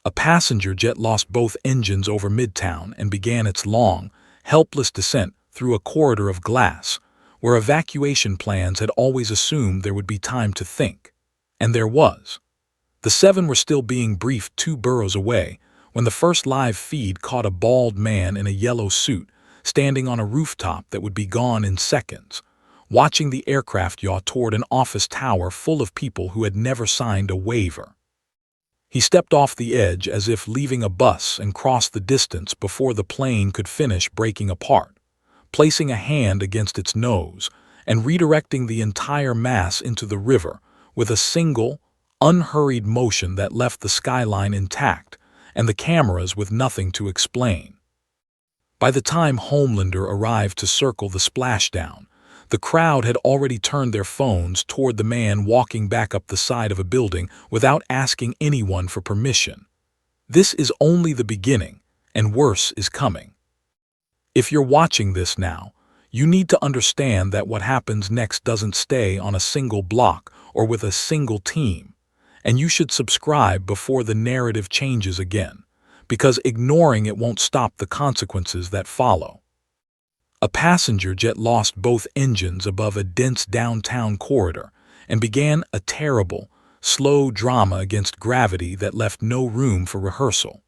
A passenger jet lost both engines over Midtown and began its long, helpless descent through a corridor of glass, where evacuation plans had always assumed there would be time to think. And there was. The seven were still being briefed 2 boroughs away when the first live feed caught a bald man in a yellow suit standing on a rooftop that would be gone in seconds, watching the aircraft yaw toward an office tower full of people who had never signed a waiver. He stepped off the edge as if leaving a bus and crossed the distance before the plane could finish breaking apart, placing a hand against its nose and redirecting the entire mass into the river with a single, unhurried motion that left the skyline intact and the cameras with nothing to explain. By the time Homelander arrived to circle the splashdown, the crowd had already turned their phones toward the man walking back up the side of a building without asking anyone for permission. This is only the beginning, and worse is coming. If you're watching this now, you need to understand that what happens next doesn't stay on a single block or with a single team, and you should subscribe before the narrative changes again, because ignoring it won't stop the consequences that follow. A passenger jet lost both engines above a dense downtown corridor and began a terrible, slow drama against gravity that left no room for rehearsal.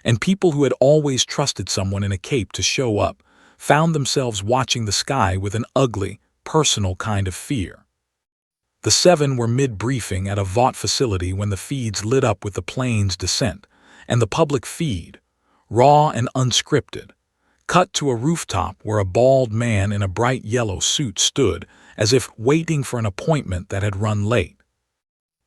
And people who had always trusted someone in a cape to show up found themselves watching the sky with an ugly, personal kind of fear. The seven were mid-briefing at a vought facility when the feeds lit up with the plane's descent, and the public feed, raw and unscripted, cut to a rooftop where a bald man in a bright yellow suit stood as if waiting for an appointment that had run late.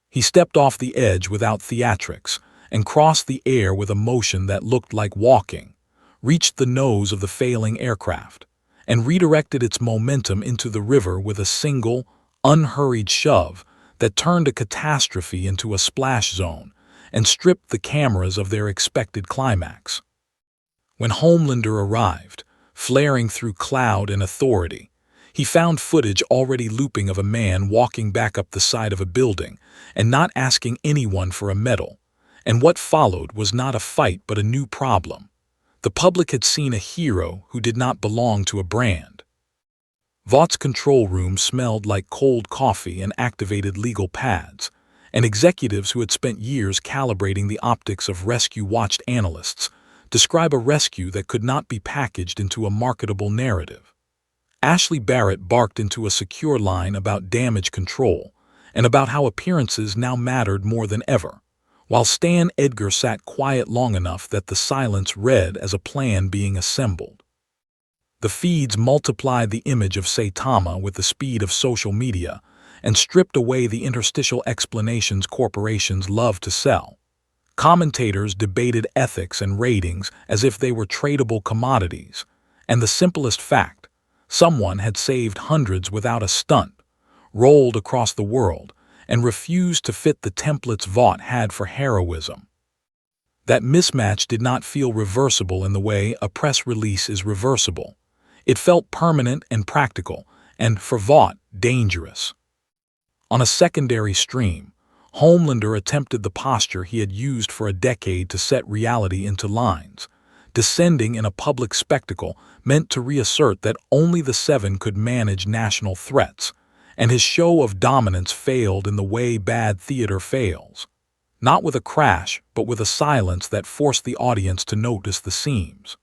He stepped off the edge without theatrics and crossed the air with a motion that looked like walking, reached the nose of the failing aircraft, and redirected its momentum into the river with a single, unhurried shove that turned a catastrophe into a splash zone and stripped the cameras of their expected climax. When Homelander arrived, flaring through cloud and authority, he found footage already looping of a man walking back up the side of a building and not asking anyone for a medal, and what followed was not a fight but a new problem. The public had seen a hero who did not belong to a brand. Vaught's control room smelled like cold coffee and activated legal pads, and executives who had spent years calibrating the optics of rescue-watched analysts describe a rescue that could not be packaged into a marketable narrative. Ashley Barrett barked into a secure line about damage control and about how appearances now mattered more than ever, while Stan Edgar sat quiet long enough that the silence read as a plan being assembled. The feeds multiplied the image of Saitama with the speed of social media and stripped away the interstitial explanations corporations love to sell. Commentators debated ethics and ratings as if they were tradable commodities, and the simplest fact, someone had saved hundreds without a stunt, rolled across the world, and refused to fit the templates Vought had for heroism. That mismatch did not feel reversible in the way a press release is reversible. It felt permanent and practical, and, for Vought, dangerous. On a secondary stream, Homelander attempted the posture he had used for a decade to set reality into lines, descending in a public spectacle meant to reassert that only the seven could manage national threats, and his show of dominance failed in the way bad theater fails. Not with a crash, but with a silence that forced the audience to notice the seams.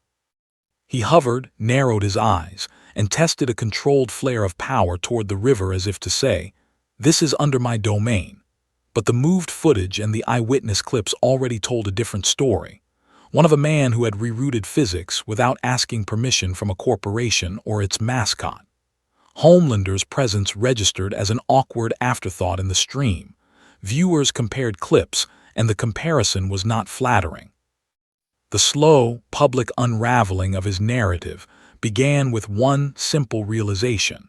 He hovered, narrowed his eyes, and tested a controlled flare of power toward the river as if to say, "This is under my domain." But the moved footage and the eyewitness clips already told a different story, one of a man who had rerouted physics without asking permission from a corporation or its mascot. Homelander's presence registered as an awkward afterthought in the stream. Viewers compared clips, and the comparison was not flattering. The slow, public unraveling of his narrative began with one simple realization.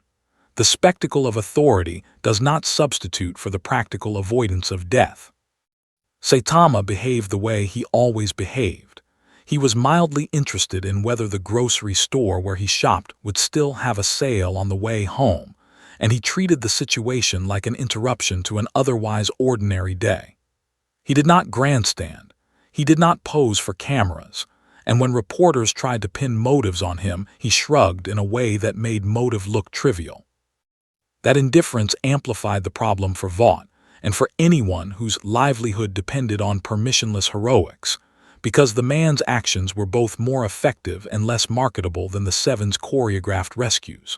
The spectacle of authority does not substitute for the practical avoidance of death. Saitama behaved the way he always behaved. He was mildly interested in whether the grocery store where he shopped would still have a sale on the way home, and he treated the situation like an interruption to an otherwise ordinary day. He did not grandstand. He did not pose for cameras, and when reporters tried to pin motives on him, he shrugged in a way that made motive look trivial. That indifference amplified the problem for Vought and for anyone whose livelihood depended on permissionless heroics, because the man's actions were both more effective and less marketable than the Seven's choreographed rescues.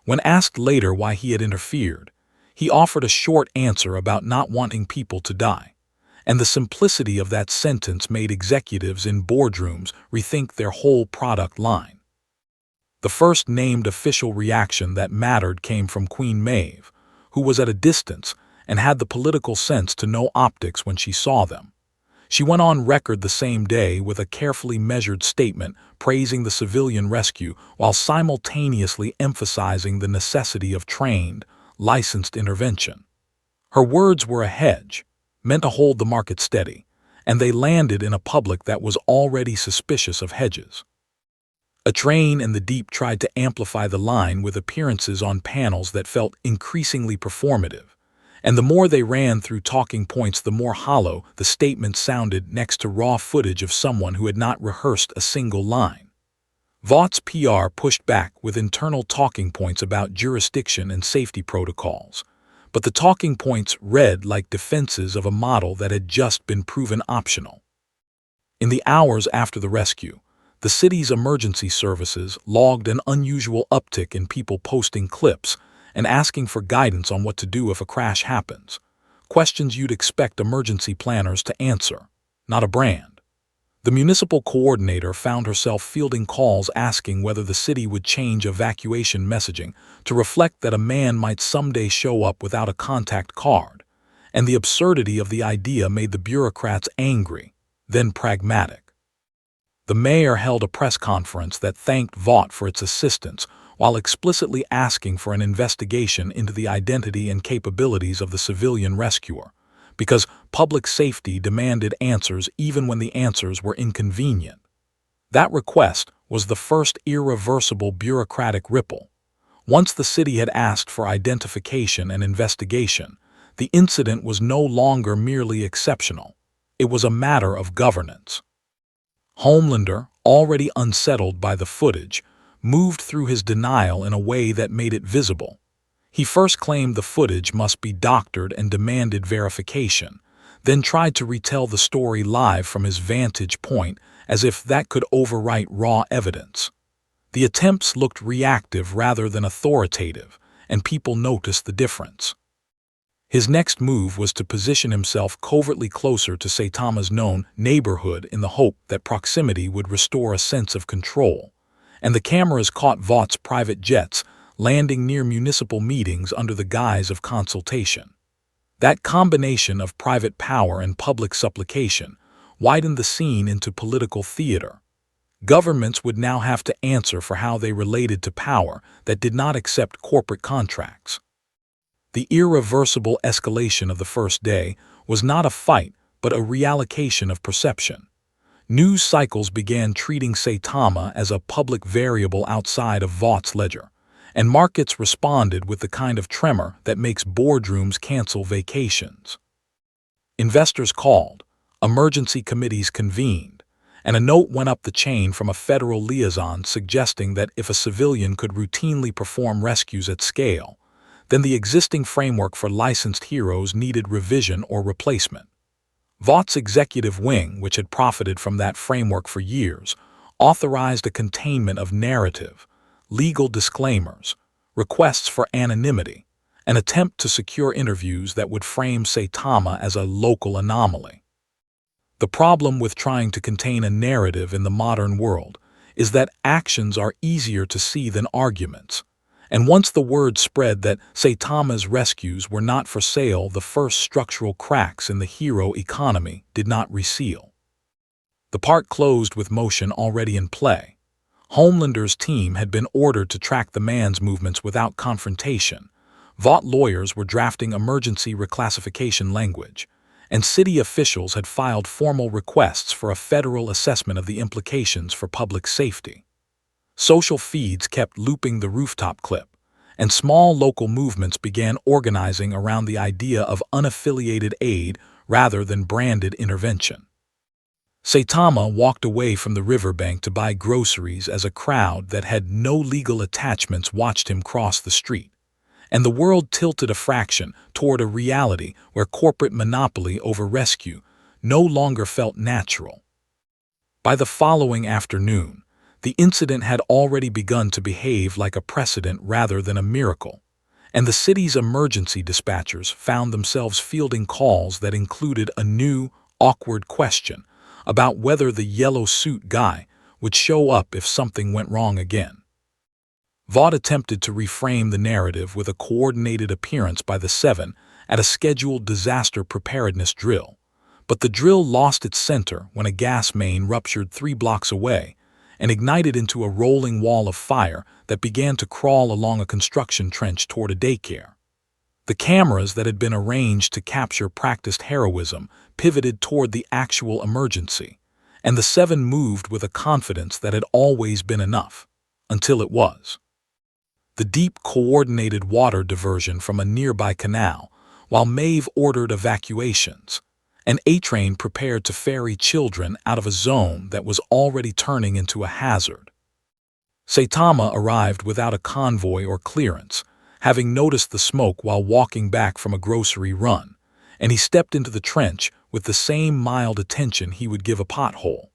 When asked later why he had interfered, he offered a short answer about not wanting people to die, and the simplicity of that sentence made executives in boardrooms rethink their whole product line. The first named official reaction that mattered came from Queen Maeve, who was at a distance and had the political sense to know optics when she saw them. She went on record the same day with a carefully measured statement praising the civilian rescue while simultaneously emphasizing the necessity of trained, licensed intervention. Her words were a hedge, meant to hold the market steady, and they landed in a public that was already suspicious of hedges. A train in the deep tried to amplify the line with appearances on panels that felt increasingly performative, and the more they ran through talking points, the more hollow the statement sounded next to raw footage of someone who had not rehearsed a single line. Vaught's PR pushed back with internal talking points about jurisdiction and safety protocols, but the talking points read like defenses of a model that had just been proven optional. In the hours after the rescue, the city's emergency services logged an unusual uptick in people posting clips and asking for guidance on what to do if a crash happens. Questions you'd expect emergency planners to answer, not a brand. The municipal coordinator found herself fielding calls asking whether the city would change evacuation messaging to reflect that a man might someday show up without a contact card, and the absurdity of the idea made the bureaucrats angry, then pragmatic. The mayor held a press conference that thanked Vought for its assistance while explicitly asking for an investigation into the identity and capabilities of the civilian rescuer, because public safety demanded answers even when the answers were inconvenient. That request was the first irreversible bureaucratic ripple. Once the city had asked for identification and investigation, the incident was no longer merely exceptional. It was a matter of governance. Homelander, already unsettled by the footage, moved through his denial in a way that made it visible. He first claimed the footage must be doctored and demanded verification, then tried to retell the story live from his vantage point as if that could overwrite raw evidence. The attempts looked reactive rather than authoritative, and people noticed the difference. His next move was to position himself covertly closer to Saitama's known neighborhood in the hope that proximity would restore a sense of control, and the cameras caught Vaught's private jets landing near municipal meetings under the guise of consultation. That combination of private power and public supplication widened the scene into political theater. Governments would now have to answer for how they related to power that did not accept corporate contracts. The irreversible escalation of the first day was not a fight, but a reallocation of perception. News cycles began treating Saitama as a public variable outside of Vaught's ledger, and markets responded with the kind of tremor that makes boardrooms cancel vacations. Investors called, emergency committees convened, and a note went up the chain from a federal liaison suggesting that if a civilian could routinely perform rescues at scale, then the existing framework for licensed heroes needed revision or replacement. Vaught's executive wing, which had profited from that framework for years, authorized a containment of narrative, legal disclaimers, requests for anonymity, an attempt to secure interviews that would frame Saitama as a local anomaly. The problem with trying to contain a narrative in the modern world is that actions are easier to see than arguments. And once the word spread that Saitama's rescues were not for sale, the first structural cracks in the hero economy did not reseal. The park closed with motion already in play. Homelander's team had been ordered to track the man's movements without confrontation. Vought lawyers were drafting emergency reclassification language, and city officials had filed formal requests for a federal assessment of the implications for public safety. Social feeds kept looping the rooftop clip, and small local movements began organizing around the idea of unaffiliated aid rather than branded intervention. Saitama walked away from the riverbank to buy groceries as a crowd that had no legal attachments watched him cross the street, and the world tilted a fraction toward a reality where corporate monopoly over rescue no longer felt natural. By the following afternoon, the incident had already begun to behave like a precedent rather than a miracle, and the city's emergency dispatchers found themselves fielding calls that included a new, awkward question about whether the yellow suit guy would show up if something went wrong again. Vought attempted to reframe the narrative with a coordinated appearance by the Seven at a scheduled disaster preparedness drill, but the drill lost its center when a gas main ruptured 3 blocks away and ignited into a rolling wall of fire that began to crawl along a construction trench toward a daycare. The cameras that had been arranged to capture practiced heroism pivoted toward the actual emergency, and the Seven moved with a confidence that had always been enough, until it was. The deep coordinated water diversion from a nearby canal, while Maeve ordered evacuations. An A-train prepared to ferry children out of a zone that was already turning into a hazard. Saitama arrived without a convoy or clearance, having noticed the smoke while walking back from a grocery run, and he stepped into the trench with the same mild attention he would give a pothole.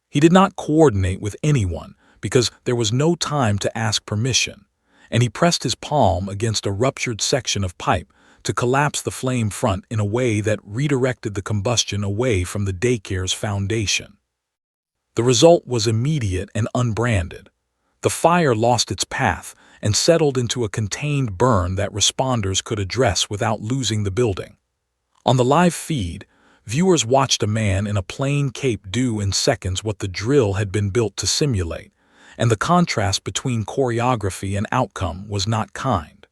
He did not coordinate with anyone because there was no time to ask permission, and he pressed his palm against a ruptured section of pipe to collapse the flame front in a way that redirected the combustion away from the daycare's foundation. The result was immediate and unbranded. The fire lost its path and settled into a contained burn that responders could address without losing the building. On the live feed, viewers watched a man in a plain cape do in seconds what the drill had been built to simulate, and the contrast between choreography and outcome was not kind.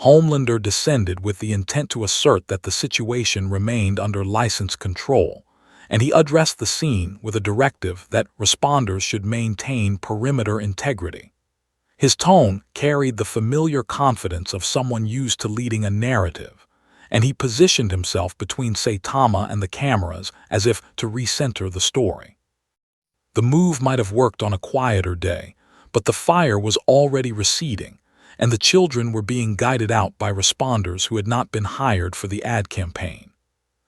Homelander descended with the intent to assert that the situation remained under license control, and he addressed the scene with a directive that responders should maintain perimeter integrity. His tone carried the familiar confidence of someone used to leading a narrative, and he positioned himself between Saitama and the cameras as if to recenter the story. The move might have worked on a quieter day, but the fire was already receding, and the children were being guided out by responders who had not been hired for the ad campaign.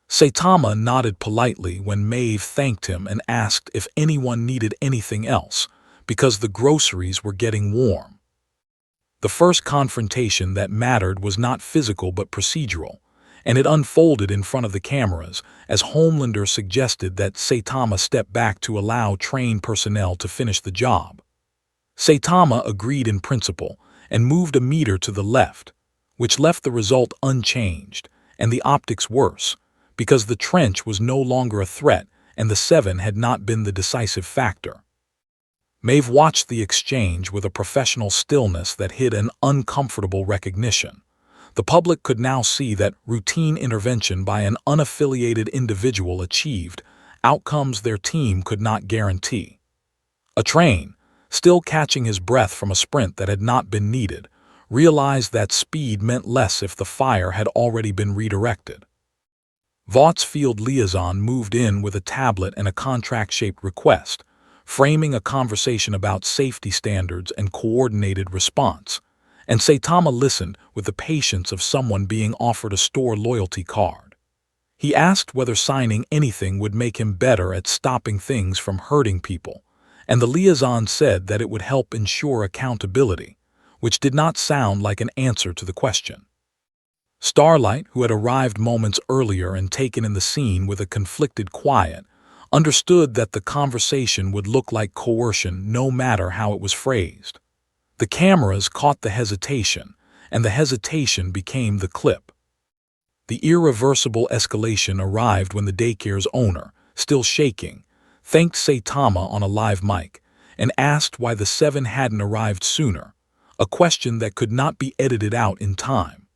Saitama nodded politely when Maeve thanked him and asked if anyone needed anything else, because the groceries were getting warm. The first confrontation that mattered was not physical but procedural, and it unfolded in front of the cameras as Homelander suggested that Saitama step back to allow trained personnel to finish the job. Saitama agreed in principle and moved a meter to the left, which left the result unchanged and the optics worse, because the trench was no longer a threat and the Seven had not been the decisive factor. Maeve watched the exchange with a professional stillness that hid an uncomfortable recognition. The public could now see that routine intervention by an unaffiliated individual achieved outcomes their team could not guarantee. A train, still catching his breath from a sprint that had not been needed, realized that speed meant less if the fire had already been redirected. Vaught's field liaison moved in with a tablet and a contract-shaped request, framing a conversation about safety standards and coordinated response, and Saitama listened with the patience of someone being offered a store loyalty card. He asked whether signing anything would make him better at stopping things from hurting people, and the liaison said that it would help ensure accountability, which did not sound like an answer to the question. Starlight, who had arrived moments earlier and taken in the scene with a conflicted quiet, understood that the conversation would look like coercion no matter how it was phrased. The cameras caught the hesitation, and the hesitation became the clip. The irreversible escalation arrived when the daycare's owner, still shaking, thanked Saitama on a live mic and asked why the Seven hadn't arrived sooner, a question that could not be edited out in time.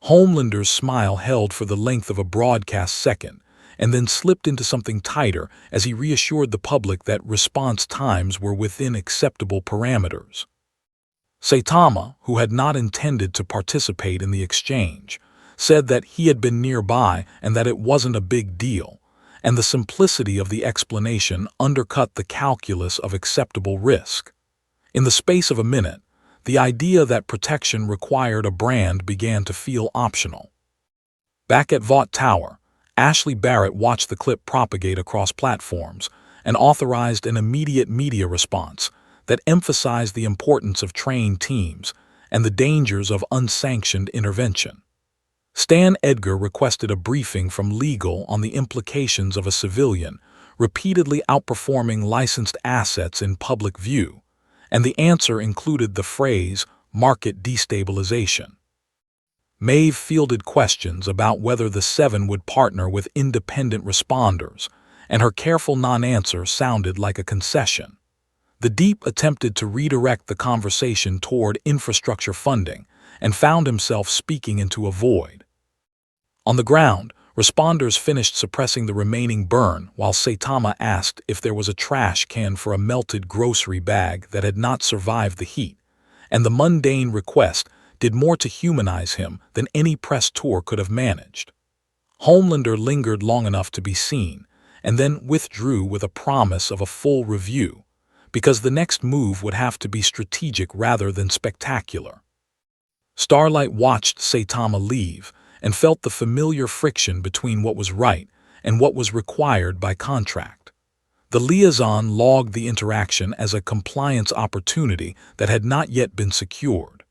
Homelander's smile held for the length of a broadcast second, and then slipped into something tighter as he reassured the public that response times were within acceptable parameters. Saitama, who had not intended to participate in the exchange, said that he had been nearby and that it wasn't a big deal, and the simplicity of the explanation undercut the calculus of acceptable risk. In the space of a minute, the idea that protection required a brand began to feel optional. Back at Vought Tower, Ashley Barrett watched the clip propagate across platforms and authorized an immediate media response that emphasized the importance of trained teams and the dangers of unsanctioned intervention. Stan Edgar requested a briefing from legal on the implications of a civilian repeatedly outperforming licensed assets in public view, and the answer included the phrase market destabilization. Maeve fielded questions about whether the Seven would partner with independent responders, and her careful non-answer sounded like a concession. The Deep attempted to redirect the conversation toward infrastructure funding and found himself speaking into a void. On the ground, responders finished suppressing the remaining burn while Saitama asked if there was a trash can for a melted grocery bag that had not survived the heat, and the mundane request did more to humanize him than any press tour could have managed. Homelander lingered long enough to be seen, and then withdrew with a promise of a full review, because the next move would have to be strategic rather than spectacular. Starlight watched Saitama leave and felt the familiar friction between what was right and what was required by contract. The liaison logged the interaction as a compliance opportunity that had not yet been secured.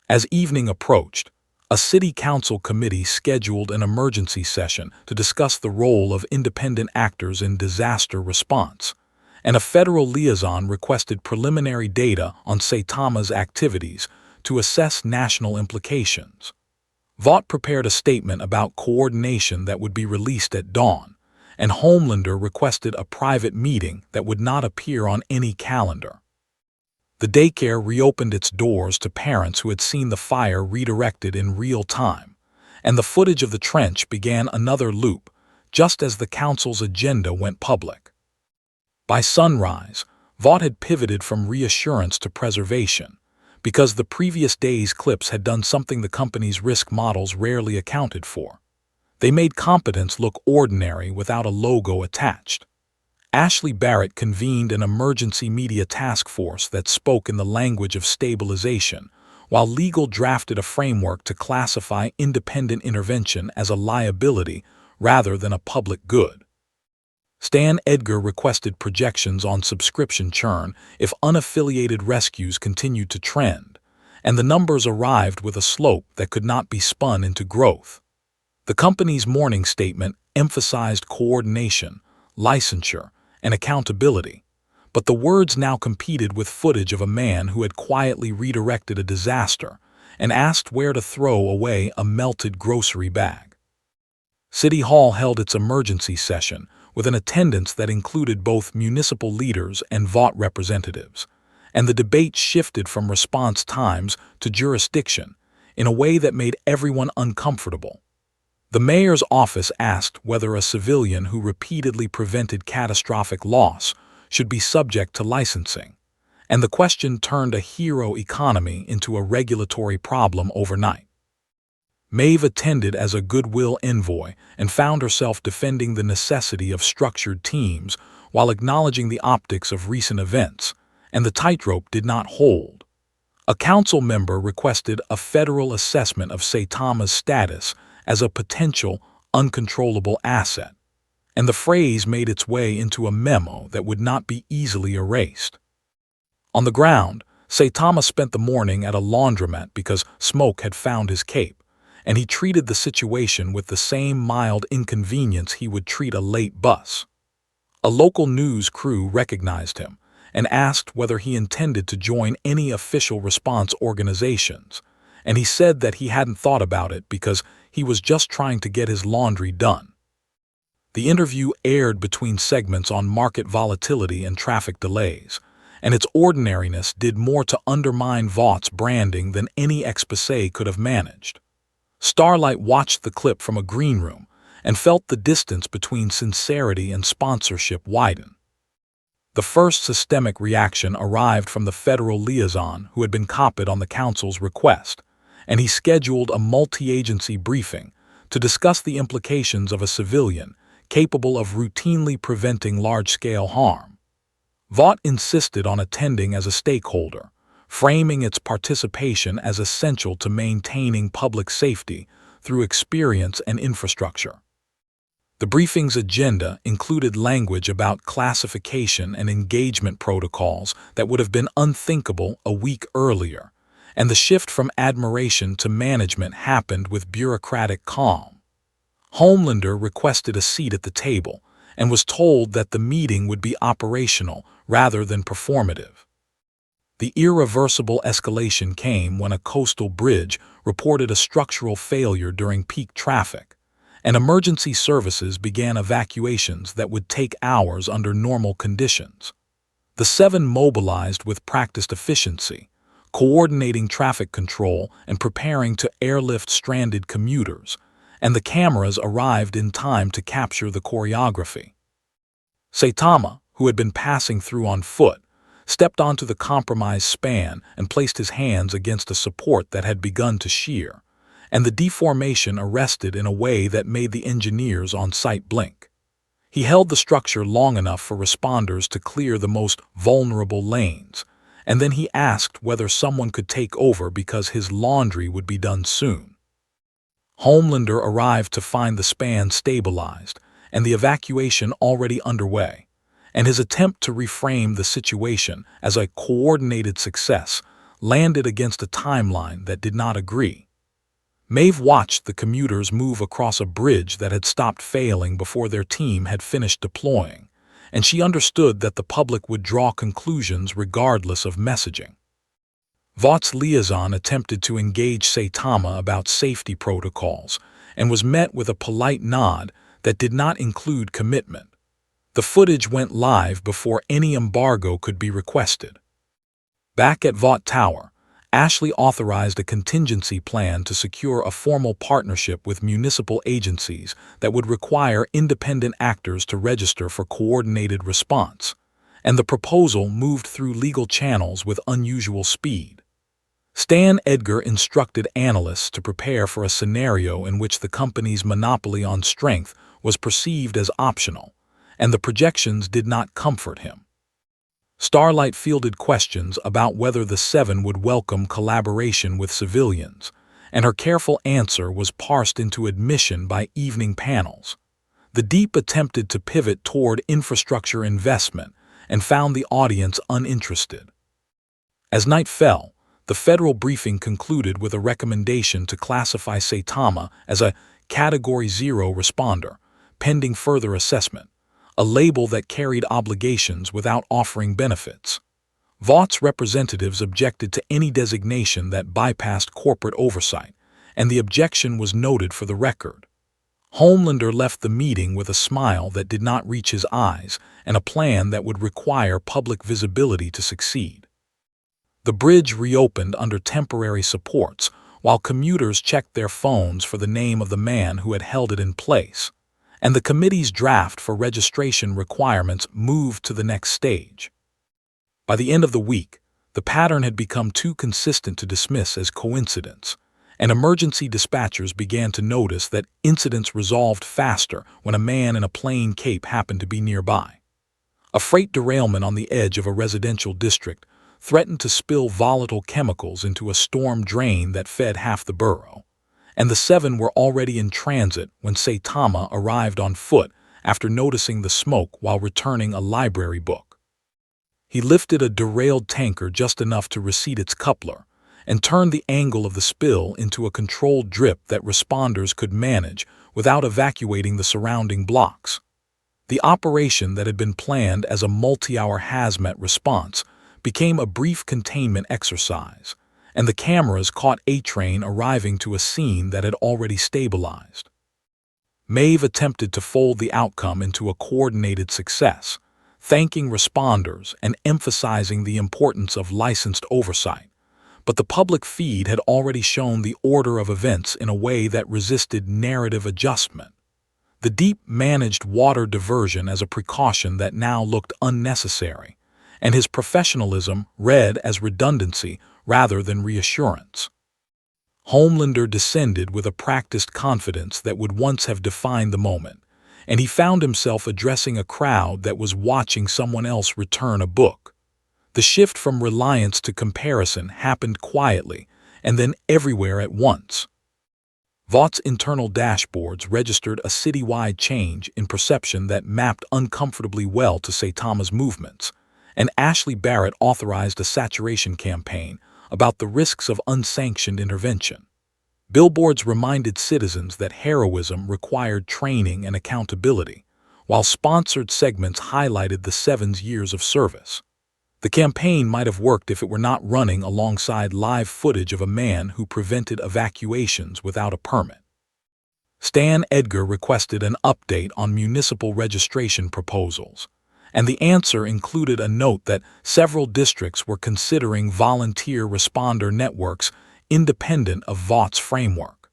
As evening approached, a city council committee scheduled an emergency session to discuss the role of independent actors in disaster response, and a federal liaison requested preliminary data on Saitama's activities to assess national implications. Vought prepared a statement about coordination that would be released at dawn, and Homelander requested a private meeting that would not appear on any calendar. The daycare reopened its doors to parents who had seen the fire redirected in real time, and the footage of the trench began another loop, just as the council's agenda went public. By sunrise, Vought had pivoted from reassurance to preservation, because the previous day's clips had done something the company's risk models rarely accounted for. They made competence look ordinary without a logo attached. Ashley Barrett convened an emergency media task force that spoke in the language of stabilization, while legal drafted a framework to classify independent intervention as a liability rather than a public good. Stan Edgar requested projections on subscription churn if unaffiliated rescues continued to trend, and the numbers arrived with a slope that could not be spun into growth. The company's morning statement emphasized coordination, licensure, and accountability, but the words now competed with footage of a man who had quietly redirected a disaster and asked where to throw away a melted grocery bag. City Hall held its emergency session with an attendance that included both municipal leaders and Vought representatives, and the debate shifted from response times to jurisdiction in a way that made everyone uncomfortable. The mayor's office asked whether a civilian who repeatedly prevented catastrophic loss should be subject to licensing, and the question turned a hero economy into a regulatory problem overnight. Maeve attended as a goodwill envoy and found herself defending the necessity of structured teams while acknowledging the optics of recent events, and the tightrope did not hold. A council member requested a federal assessment of Saitama's status as a potential, uncontrollable asset, and the phrase made its way into a memo that would not be easily erased. On the ground, Saitama spent the morning at a laundromat because Smoke had found his cape, and he treated the situation with the same mild inconvenience he would treat a late bus. A local news crew recognized him and asked whether he intended to join any official response organizations, and he said that he hadn't thought about it because he was just trying to get his laundry done. The interview aired between segments on market volatility and traffic delays, and its ordinariness did more to undermine Vaught's branding than any exposé could have managed. Starlight watched the clip from a green room and felt the distance between sincerity and sponsorship widen. The first systemic reaction arrived from the federal liaison who had been copied on the council's request, and he scheduled a multi-agency briefing to discuss the implications of a civilian capable of routinely preventing large-scale harm. Vought insisted on attending as a stakeholder, framing its participation as essential to maintaining public safety through experience and infrastructure. The briefing's agenda included language about classification and engagement protocols that would have been unthinkable a week earlier, and the shift from admiration to management happened with bureaucratic calm. Homelander requested a seat at the table and was told that the meeting would be operational rather than performative. The irreversible escalation came when a coastal bridge reported a structural failure during peak traffic, and emergency services began evacuations that would take hours under normal conditions. The seven mobilized with practiced efficiency, coordinating traffic control and preparing to airlift stranded commuters, and the cameras arrived in time to capture the choreography. Saitama, who had been passing through on foot, stepped onto the compromised span and placed his hands against a support that had begun to shear, and the deformation arrested in a way that made the engineers on site blink. He held the structure long enough for responders to clear the most vulnerable lanes, and then he asked whether someone could take over because his laundry would be done soon. Homelander arrived to find the span stabilized and the evacuation already underway, and his attempt to reframe the situation as a coordinated success landed against a timeline that did not agree. Maeve watched the commuters move across a bridge that had stopped failing before their team had finished deploying, and she understood that the public would draw conclusions regardless of messaging. Vaught's liaison attempted to engage Saitama about safety protocols and was met with a polite nod that did not include commitment. The footage went live before any embargo could be requested. Back at Vought Tower, Ashley authorized a contingency plan to secure a formal partnership with municipal agencies that would require independent actors to register for coordinated response, and the proposal moved through legal channels with unusual speed. Stan Edgar instructed analysts to prepare for a scenario in which the company's monopoly on strength was perceived as optional, and the projections did not comfort him. Starlight fielded questions about whether the Seven would welcome collaboration with civilians, and her careful answer was parsed into admission by evening panels. The Deep attempted to pivot toward infrastructure investment and found the audience uninterested. As night fell, the federal briefing concluded with a recommendation to classify Saitama as a Category 0 responder, pending further assessment, a label that carried obligations without offering benefits. Vaught's representatives objected to any designation that bypassed corporate oversight, and the objection was noted for the record. Homelander left the meeting with a smile that did not reach his eyes and a plan that would require public visibility to succeed. The bridge reopened under temporary supports while commuters checked their phones for the name of the man who had held it in place, and the committee's draft for registration requirements moved to the next stage. By the end of the week, the pattern had become too consistent to dismiss as coincidence, and emergency dispatchers began to notice that incidents resolved faster when a man in a plain cape happened to be nearby. A freight derailment on the edge of a residential district threatened to spill volatile chemicals into a storm drain that fed half the borough, and the Seven were already in transit when Saitama arrived on foot after noticing the smoke while returning a library book. He lifted a derailed tanker just enough to reseat its coupler and turned the angle of the spill into a controlled drip that responders could manage without evacuating the surrounding blocks. The operation that had been planned as a multi-hour hazmat response became a brief containment exercise, and the cameras caught A-Train arriving to a scene that had already stabilized. Maeve attempted to fold the outcome into a coordinated success, thanking responders and emphasizing the importance of licensed oversight, but the public feed had already shown the order of events in a way that resisted narrative adjustment. The Deep managed water diversion as a precaution that now looked unnecessary, and his professionalism read as redundancy rather than reassurance. Homelander descended with a practiced confidence that would once have defined the moment, and he found himself addressing a crowd that was watching someone else return a book. The shift from reliance to comparison happened quietly, and then everywhere at once. Vaught's internal dashboards registered a citywide change in perception that mapped uncomfortably well to Saitama's movements, and Ashley Barrett authorized a saturation campaign about the risks of unsanctioned intervention. Billboards reminded citizens that heroism required training and accountability, while sponsored segments highlighted the Seven's years of service. The campaign might have worked if it were not running alongside live footage of a man who prevented evacuations without a permit. Stan Edgar requested an update on municipal registration proposals, and the answer included a note that several districts were considering volunteer responder networks independent of Vaught's framework.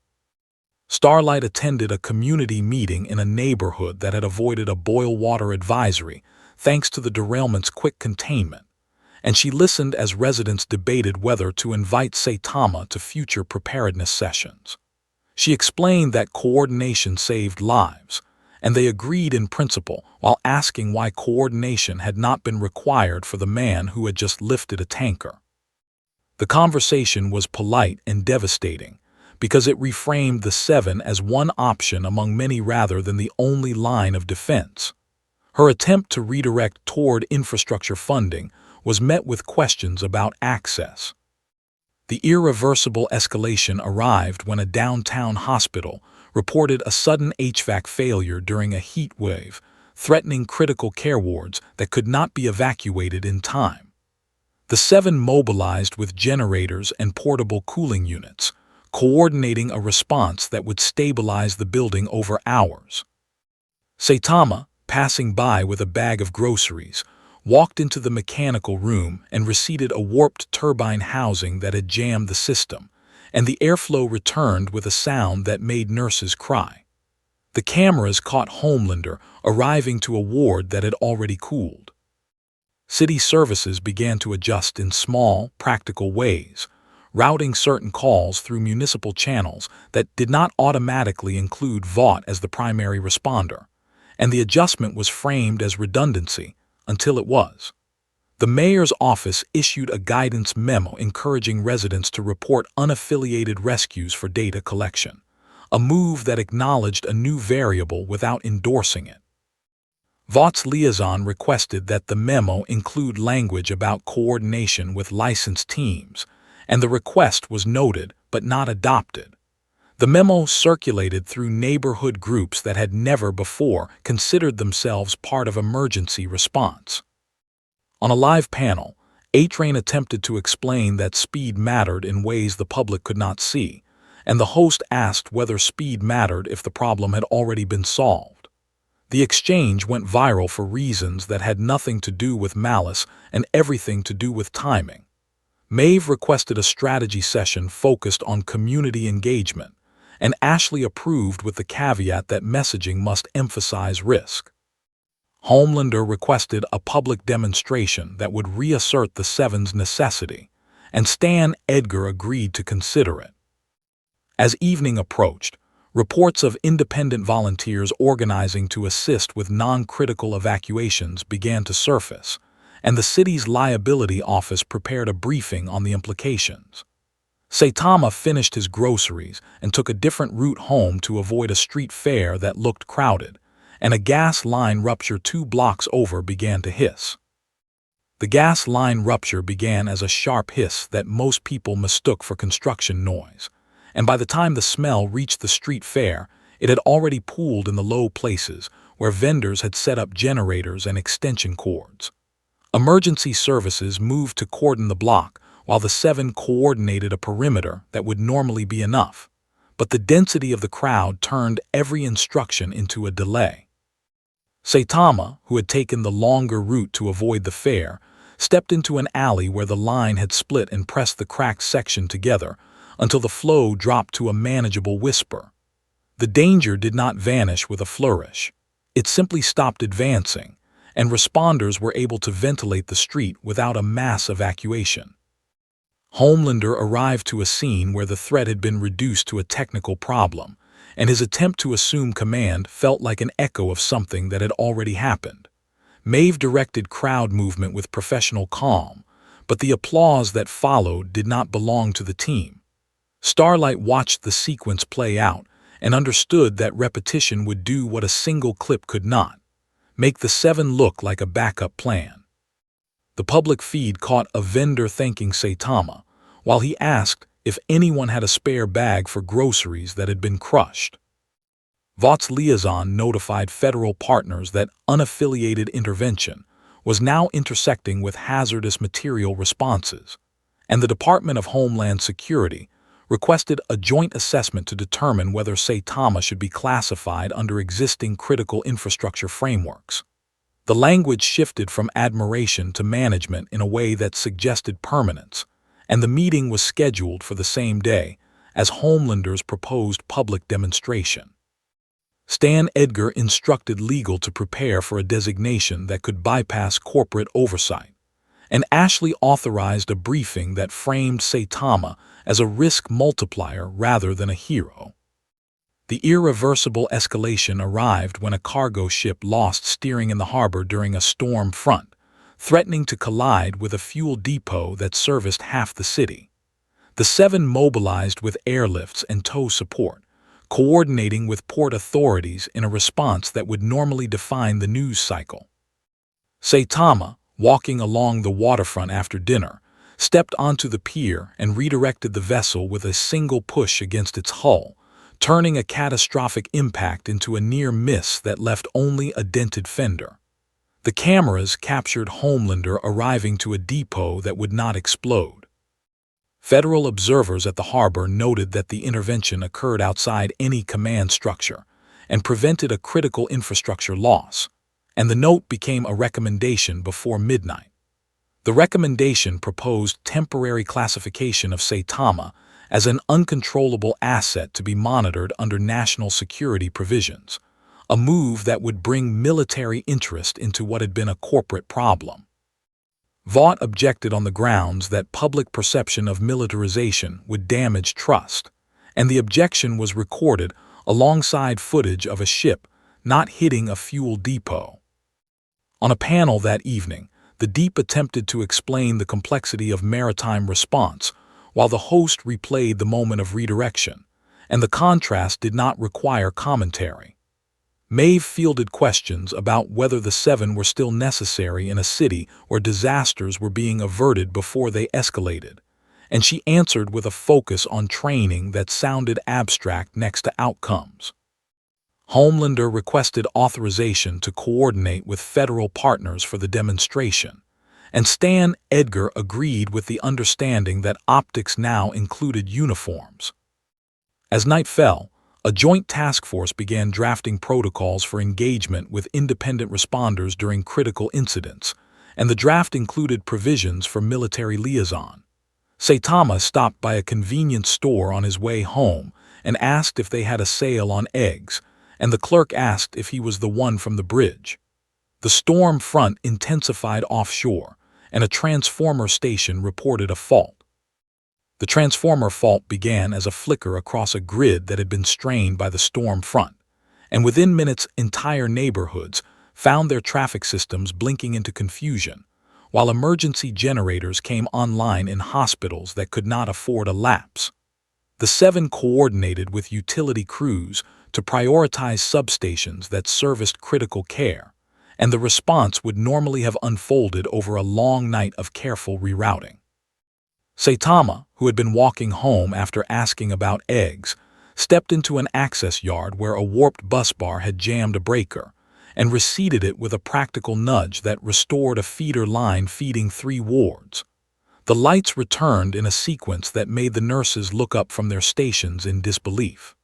Starlight attended a community meeting in a neighborhood that had avoided a boil water advisory thanks to the derailment's quick containment, and she listened as residents debated whether to invite Saitama to future preparedness sessions. She explained that coordination saved lives, and they agreed in principle while asking why coordination had not been required for the man who had just lifted a tanker. The conversation was polite and devastating because it reframed the Seven as one option among many rather than the only line of defense. Her attempt to redirect toward infrastructure funding was met with questions about access. The irreversible escalation arrived when a downtown hospital reported a sudden HVAC failure during a heat wave, threatening critical care wards that could not be evacuated in time. The Seven mobilized with generators and portable cooling units, coordinating a response that would stabilize the building over hours. Saitama, passing by with a bag of groceries, walked into the mechanical room and reseated a warped turbine housing that had jammed the system, and the airflow returned with a sound that made nurses cry. The cameras caught Homelander arriving to a ward that had already cooled. City services began to adjust in small, practical ways, routing certain calls through municipal channels that did not automatically include Vought as the primary responder, and the adjustment was framed as redundancy until it was. The mayor's office issued a guidance memo encouraging residents to report unaffiliated rescues for data collection, a move that acknowledged a new variable without endorsing it. Vaught's liaison requested that the memo include language about coordination with licensed teams, and the request was noted but not adopted. The memo circulated through neighborhood groups that had never before considered themselves part of emergency response. On a live panel, A-Train attempted to explain that speed mattered in ways the public could not see, and the host asked whether speed mattered if the problem had already been solved. The exchange went viral for reasons that had nothing to do with malice and everything to do with timing. Maeve requested a strategy session focused on community engagement, and Ashley approved with the caveat that messaging must emphasize risk. Homelander requested a public demonstration that would reassert the Seven's necessity, and Stan Edgar agreed to consider it. As evening approached, reports of independent volunteers organizing to assist with non-critical evacuations began to surface, and the city's liability office prepared a briefing on the implications. Saitama finished his groceries and took a different route home to avoid a street fair that looked crowded, and a gas line rupture 2 blocks over began to hiss. The gas line rupture began as a sharp hiss that most people mistook for construction noise, and by the time the smell reached the street fair, it had already pooled in the low places where vendors had set up generators and extension cords. Emergency services moved to cordon the block while the Seven coordinated a perimeter that would normally be enough, but the density of the crowd turned every instruction into a delay. Saitama, who had taken the longer route to avoid the fair, stepped into an alley where the line had split and pressed the cracked section together until the flow dropped to a manageable whisper. The danger did not vanish with a flourish. It simply stopped advancing, and responders were able to ventilate the street without a mass evacuation. Homelander arrived to a scene where the threat had been reduced to a technical problem, and his attempt to assume command felt like an echo of something that had already happened. Maeve directed crowd movement with professional calm, but the applause that followed did not belong to the team. Starlight watched the sequence play out and understood that repetition would do what a single clip could not: make the seven look like a backup plan. The public feed caught a vendor thanking Saitama, while he asked if anyone had a spare bag for groceries that had been crushed. Vaught's liaison notified federal partners that unaffiliated intervention was now intersecting with hazardous material responses, and the Department of Homeland Security requested a joint assessment to determine whether Saitama should be classified under existing critical infrastructure frameworks. The language shifted from admiration to management in a way that suggested permanence, and the meeting was scheduled for the same day as Homelander's proposed public demonstration. Stan Edgar instructed legal to prepare for a designation that could bypass corporate oversight, and Ashley authorized a briefing that framed Saitama as a risk multiplier rather than a hero. The irreversible escalation arrived when a cargo ship lost steering in the harbor during a storm front, threatening to collide with a fuel depot that serviced half the city. The seven mobilized with airlifts and tow support, coordinating with port authorities in a response that would normally define the news cycle. Saitama, walking along the waterfront after dinner, stepped onto the pier and redirected the vessel with a single push against its hull, turning a catastrophic impact into a near miss that left only a dented fender. The cameras captured Homelander arriving to a depot that would not explode. Federal observers at the harbor noted that the intervention occurred outside any command structure and prevented a critical infrastructure loss, and the note became a recommendation before midnight. The recommendation proposed temporary classification of Saitama as an uncontrollable asset to be monitored under national security provisions, a move that would bring military interest into what had been a corporate problem. Vought objected on the grounds that public perception of militarization would damage trust, and the objection was recorded alongside footage of a ship not hitting a fuel depot. On a panel that evening, the Deep attempted to explain the complexity of maritime response, while the host replayed the moment of redirection, and the contrast did not require commentary. Maeve fielded questions about whether the seven were still necessary in a city where disasters were being averted before they escalated, and she answered with a focus on training that sounded abstract next to outcomes. Homelander requested authorization to coordinate with federal partners for the demonstration, and Stan Edgar agreed with the understanding that optics now included uniforms. As night fell, a joint task force began drafting protocols for engagement with independent responders during critical incidents, and the draft included provisions for military liaison. Saitama stopped by a convenience store on his way home and asked if they had a sale on eggs, and the clerk asked if he was the one from the bridge. The storm front intensified offshore, and a transformer station reported a fault. The transformer fault began as a flicker across a grid that had been strained by the storm front, and within minutes entire neighborhoods found their traffic systems blinking into confusion, while emergency generators came online in hospitals that could not afford a lapse. The seven coordinated with utility crews to prioritize substations that serviced critical care, and the response would normally have unfolded over a long night of careful rerouting. Saitama, who had been walking home after asking about eggs, stepped into an access yard where a warped bus bar had jammed a breaker, and reseated it with a practical nudge that restored a feeder line feeding 3 wards. The lights returned in a sequence that made the nurses look up from their stations in disbelief.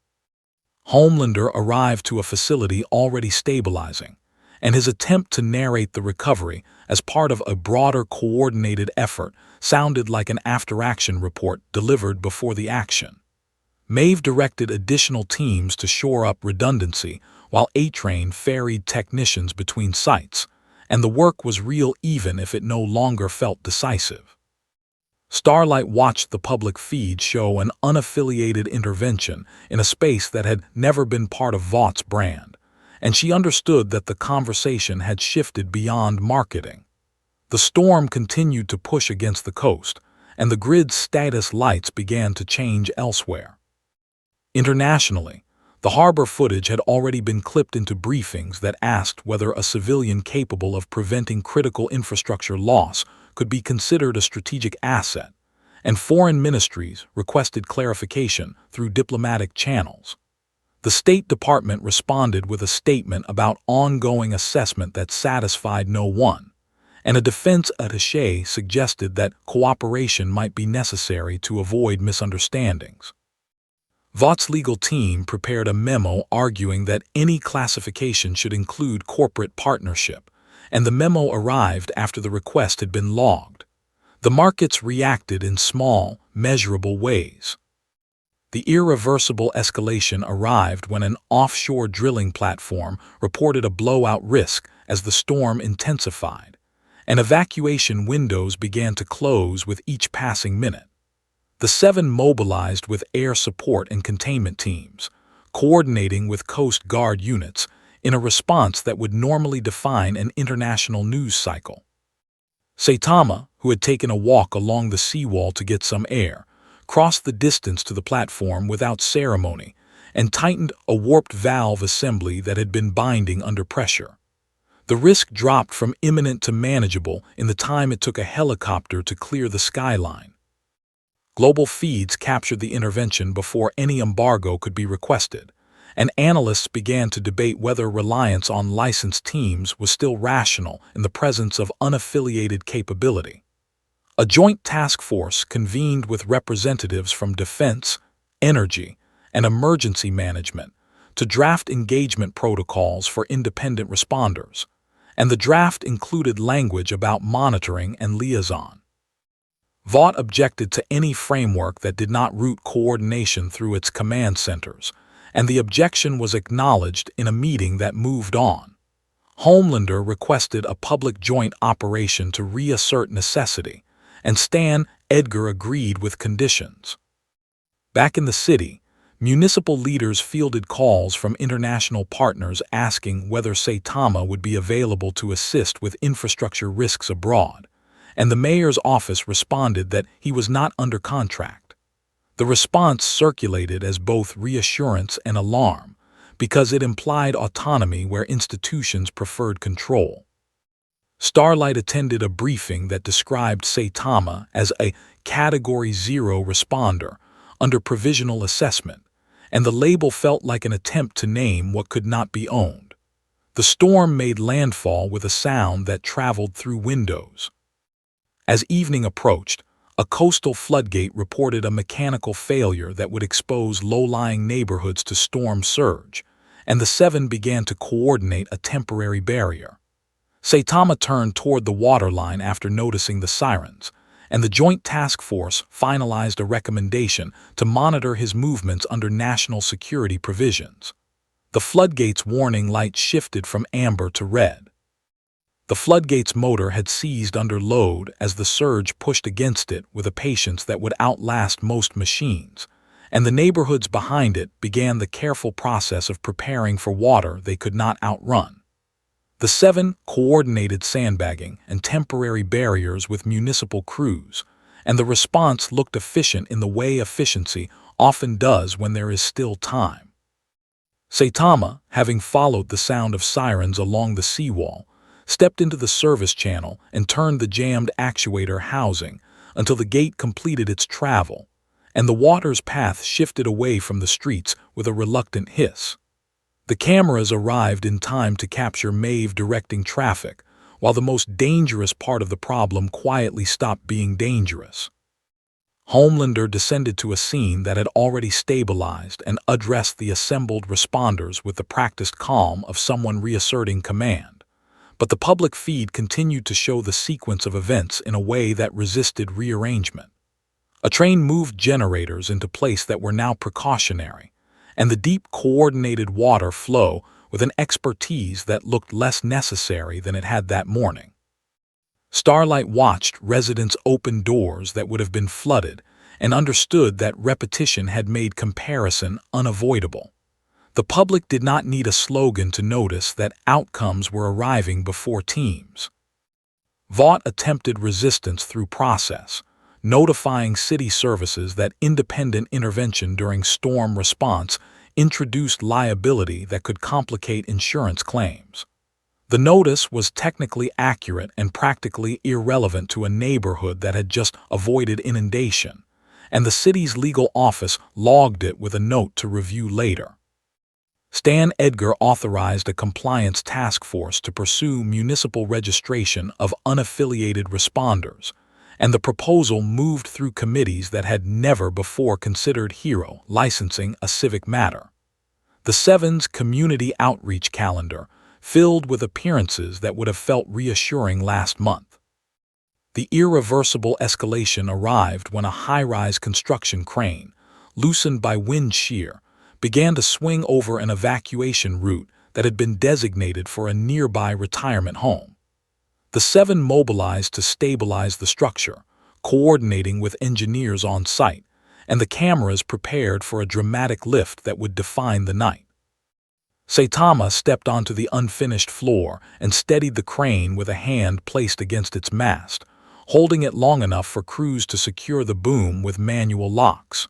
Homelander arrived to a facility already stabilizing, and his attempt to narrate the recovery as part of a broader coordinated effort sounded like an after-action report delivered before the action. Maeve directed additional teams to shore up redundancy while A-Train ferried technicians between sites, and the work was real even if it no longer felt decisive. Starlight watched the public feed show an unaffiliated intervention in a space that had never been part of Vaught's brand, and she understood that the conversation had shifted beyond marketing. The storm continued to push against the coast, and the grid's status lights began to change elsewhere. Internationally, the harbor footage had already been clipped into briefings that asked whether a civilian capable of preventing critical infrastructure loss could be considered a strategic asset, and foreign ministries requested clarification through diplomatic channels. The State Department responded with a statement about ongoing assessment that satisfied no one, and a defense attaché suggested that cooperation might be necessary to avoid misunderstandings. Vaught's legal team prepared a memo arguing that any classification should include corporate partnership, and the memo arrived after the request had been logged. The markets reacted in small, measurable ways. The irreversible escalation arrived when an offshore drilling platform reported a blowout risk as the storm intensified, and evacuation windows began to close with each passing minute. The 7 mobilized with air support and containment teams, coordinating with Coast Guard units in a response that would normally define an international news cycle. Saitama, who had taken a walk along the seawall to get some air, crossed the distance to the platform without ceremony and tightened a warped valve assembly that had been binding under pressure. The risk dropped from imminent to manageable in the time it took a helicopter to clear the skyline. Global feeds captured the intervention before any embargo could be requested, and analysts began to debate whether reliance on licensed teams was still rational in the presence of unaffiliated capability. A joint task force convened with representatives from defense, energy, and emergency management to draft engagement protocols for independent responders, and the draft included language about monitoring and liaison. Vought objected to any framework that did not route coordination through its command centers, and the objection was acknowledged in a meeting that moved on. Homelander requested a public joint operation to reassert necessity, and Stan Edgar agreed with conditions. Back in the city, municipal leaders fielded calls from international partners asking whether Saitama would be available to assist with infrastructure risks abroad, and the mayor's office responded that he was not under contract. The response circulated as both reassurance and alarm, because it implied autonomy where institutions preferred control. Starlight attended a briefing that described Saitama as a Category 0 responder under provisional assessment, and the label felt like an attempt to name what could not be owned. The storm made landfall with a sound that traveled through windows. As evening approached, a coastal floodgate reported a mechanical failure that would expose low-lying neighborhoods to storm surge, and the 7 began to coordinate a temporary barrier. Saitama turned toward the waterline after noticing the sirens, and the Joint Task Force finalized a recommendation to monitor his movements under national security provisions. The floodgate's warning light shifted from amber to red. The floodgate's motor had seized under load as the surge pushed against it with a patience that would outlast most machines, and the neighborhoods behind it began the careful process of preparing for water they could not outrun. The 7 coordinated sandbagging and temporary barriers with municipal crews, and the response looked efficient in the way efficiency often does when there is still time. Saitama, having followed the sound of sirens along the seawall, stepped into the service channel and turned the jammed actuator housing until the gate completed its travel, and the water's path shifted away from the streets with a reluctant hiss. The cameras arrived in time to capture Maeve directing traffic, while the most dangerous part of the problem quietly stopped being dangerous. Homelander descended to a scene that had already stabilized and addressed the assembled responders with the practiced calm of someone reasserting command. But the public feed continued to show the sequence of events in a way that resisted rearrangement. A train moved generators into place that were now precautionary, and the deep coordinated water flow with an expertise that looked less necessary than it had that morning. Starlight watched residents open doors that would have been flooded and understood that repetition had made comparison unavoidable. The public did not need a slogan to notice that outcomes were arriving before teams. Vought attempted resistance through process, notifying city services that independent intervention during storm response introduced liability that could complicate insurance claims. The notice was technically accurate and practically irrelevant to a neighborhood that had just avoided inundation, and the city's legal office logged it with a note to review later. Stan Edgar authorized a compliance task force to pursue municipal registration of unaffiliated responders, and the proposal moved through committees that had never before considered hero licensing a civic matter. The Seven's community outreach calendar filled with appearances that would have felt reassuring last month. The irreversible escalation arrived when a high-rise construction crane, loosened by wind shear, began to swing over an evacuation route that had been designated for a nearby retirement home. The Seven mobilized to stabilize the structure, coordinating with engineers on site, and the cameras prepared for a dramatic lift that would define the night. Saitama stepped onto the unfinished floor and steadied the crane with a hand placed against its mast, holding it long enough for crews to secure the boom with manual locks.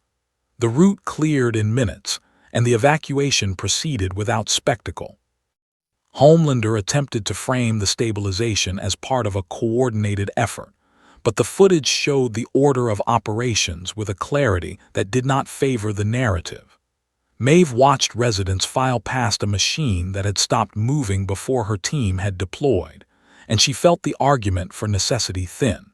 The route cleared in minutes, and the evacuation proceeded without spectacle. Homelander attempted to frame the stabilization as part of a coordinated effort, but the footage showed the order of operations with a clarity that did not favor the narrative. Maeve watched residents file past a machine that had stopped moving before her team had deployed, and she felt the argument for necessity thin.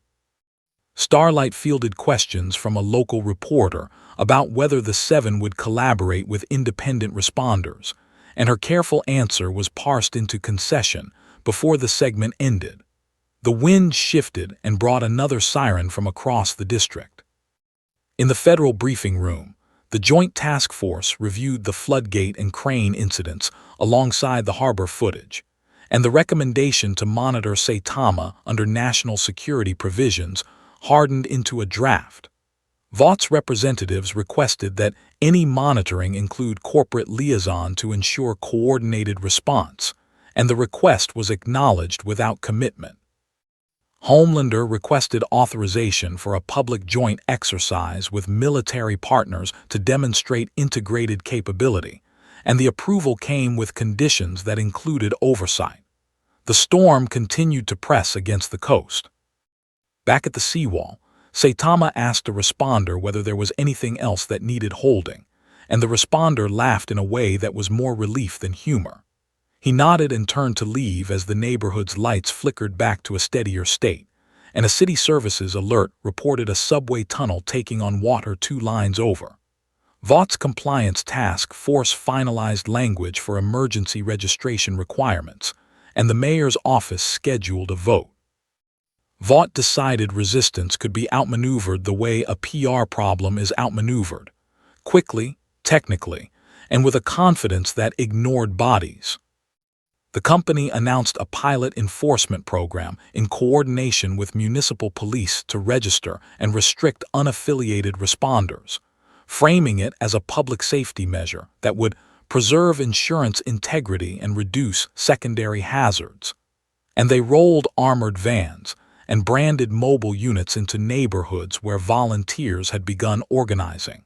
Starlight fielded questions from a local reporter about whether the Seven would collaborate with independent responders, and her careful answer was parsed into concession before the segment ended. The wind shifted and brought another siren from across the district. In the federal briefing room, the Joint Task Force reviewed the floodgate and crane incidents alongside the harbor footage, and the recommendation to monitor Saitama under national security provisions hardened into a draft. Vaught's representatives requested that any monitoring include corporate liaison to ensure coordinated response, and the request was acknowledged without commitment. Homelander requested authorization for a public joint exercise with military partners to demonstrate integrated capability, and the approval came with conditions that included oversight. The storm continued to press against the coast. Back at the seawall, Saitama asked a responder whether there was anything else that needed holding, and the responder laughed in a way that was more relief than humor. He nodded and turned to leave as the neighborhood's lights flickered back to a steadier state, and a city services alert reported a subway tunnel taking on water 2 lines over. Vaught's compliance task force finalized language for emergency registration requirements, and the mayor's office scheduled a vote. Vought decided resistance could be outmaneuvered the way a PR problem is outmaneuvered, quickly, technically, and with a confidence that ignored bodies. The company announced a pilot enforcement program in coordination with municipal police to register and restrict unaffiliated responders, framing it as a public safety measure that would preserve insurance integrity and reduce secondary hazards. And they rolled armored vans and branded mobile units into neighborhoods where volunteers had begun organizing.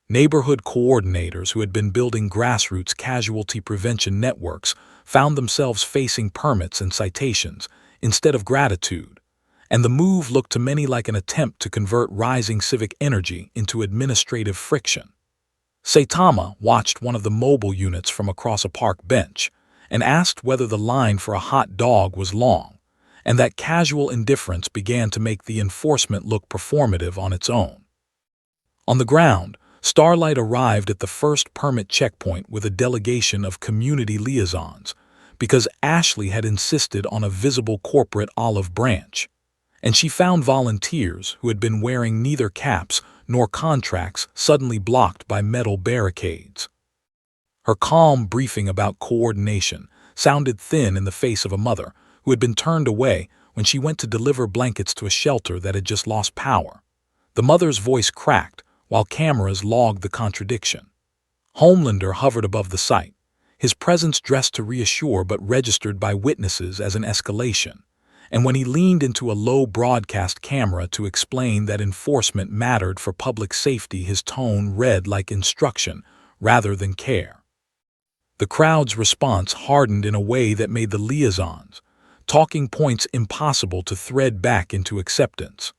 Neighborhood coordinators who had been building grassroots casualty prevention networks found themselves facing permits and citations instead of gratitude, and the move looked to many like an attempt to convert rising civic energy into administrative friction. Saitama watched one of the mobile units from across a park bench and asked whether the line for a hot dog was long, and that casual indifference began to make the enforcement look performative on its own. On the ground, Starlight arrived at the first permit checkpoint with a delegation of community liaisons, because Ashley had insisted on a visible corporate olive branch, and she found volunteers who had been wearing neither caps nor contracts suddenly blocked by metal barricades. Her calm briefing about coordination sounded thin in the face of a mother who had been turned away when she went to deliver blankets to a shelter that had just lost power. The mother's voice cracked, while cameras logged the contradiction. Homelander hovered above the site, his presence dressed to reassure but registered by witnesses as an escalation. And when he leaned into a low broadcast camera to explain that enforcement mattered for public safety, his tone read like instruction rather than care. The crowd's response hardened in a way that made the liaisons, talking points impossible to thread back into acceptance.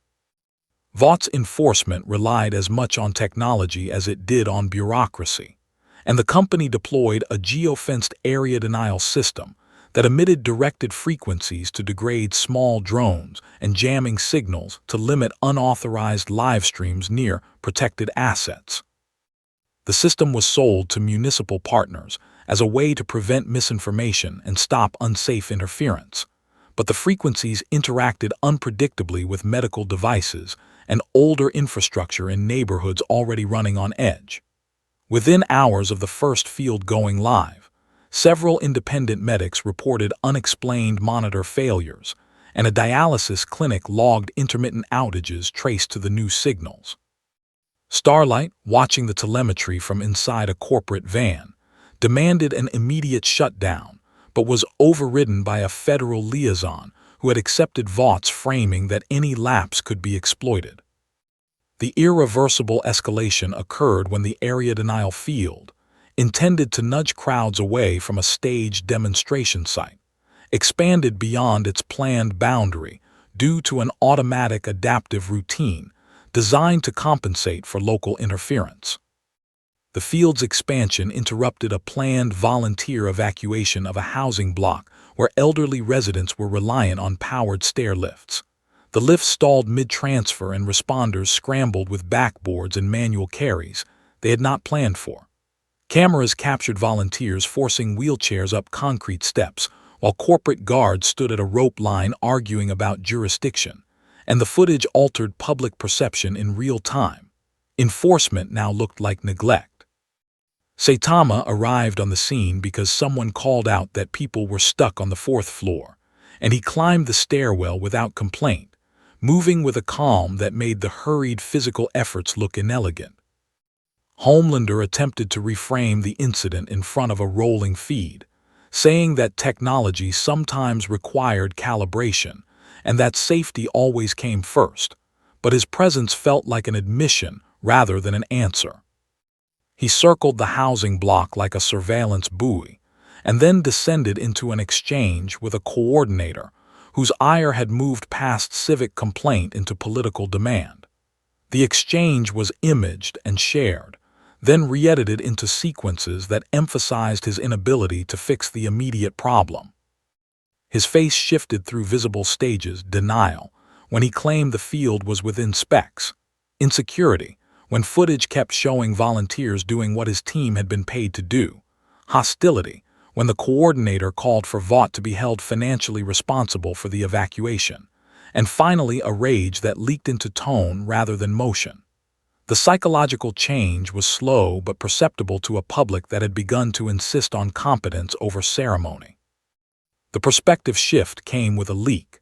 Vaught's enforcement relied as much on technology as it did on bureaucracy, and the company deployed a geofenced area denial system that emitted directed frequencies to degrade small drones and jamming signals to limit unauthorized live streams near protected assets. The system was sold to municipal partners as a way to prevent misinformation and stop unsafe interference, but the frequencies interacted unpredictably with medical devices and older infrastructure in neighborhoods already running on edge. Within hours of the first field going live, several independent medics reported unexplained monitor failures, and a dialysis clinic logged intermittent outages traced to the new signals. Starlight, watching the telemetry from inside a corporate van, demanded an immediate shutdown, but was overridden by a federal liaison who had accepted Vaught's framing that any lapse could be exploited. The irreversible escalation occurred when the area denial field, intended to nudge crowds away from a staged demonstration site, expanded beyond its planned boundary due to an automatic adaptive routine designed to compensate for local interference. The field's expansion interrupted a planned volunteer evacuation of a housing block where elderly residents were reliant on powered stair lifts. The lift stalled mid-transfer and responders scrambled with backboards and manual carries they had not planned for. Cameras captured volunteers forcing wheelchairs up concrete steps, while corporate guards stood at a rope line arguing about jurisdiction, and the footage altered public perception in real time. Enforcement now looked like neglect. Saitama arrived on the scene because someone called out that people were stuck on the fourth floor, and he climbed the stairwell without complaint, moving with a calm that made the hurried physical efforts look inelegant. Homelander attempted to reframe the incident in front of a rolling feed, saying that technology sometimes required calibration and that safety always came first, but his presence felt like an admission rather than an answer. He circled the housing block like a surveillance buoy, and then descended into an exchange with a coordinator whose ire had moved past civic complaint into political demand. The exchange was imaged and shared, then re-edited into sequences that emphasized his inability to fix the immediate problem. His face shifted through visible stages: denial, when he claimed the field was within specs; insecurity, when footage kept showing volunteers doing what his team had been paid to do; hostility, when the coordinator called for Vought to be held financially responsible for the evacuation; and finally a rage that leaked into tone rather than motion. The psychological change was slow but perceptible to a public that had begun to insist on competence over ceremony. The perspective shift came with a leak.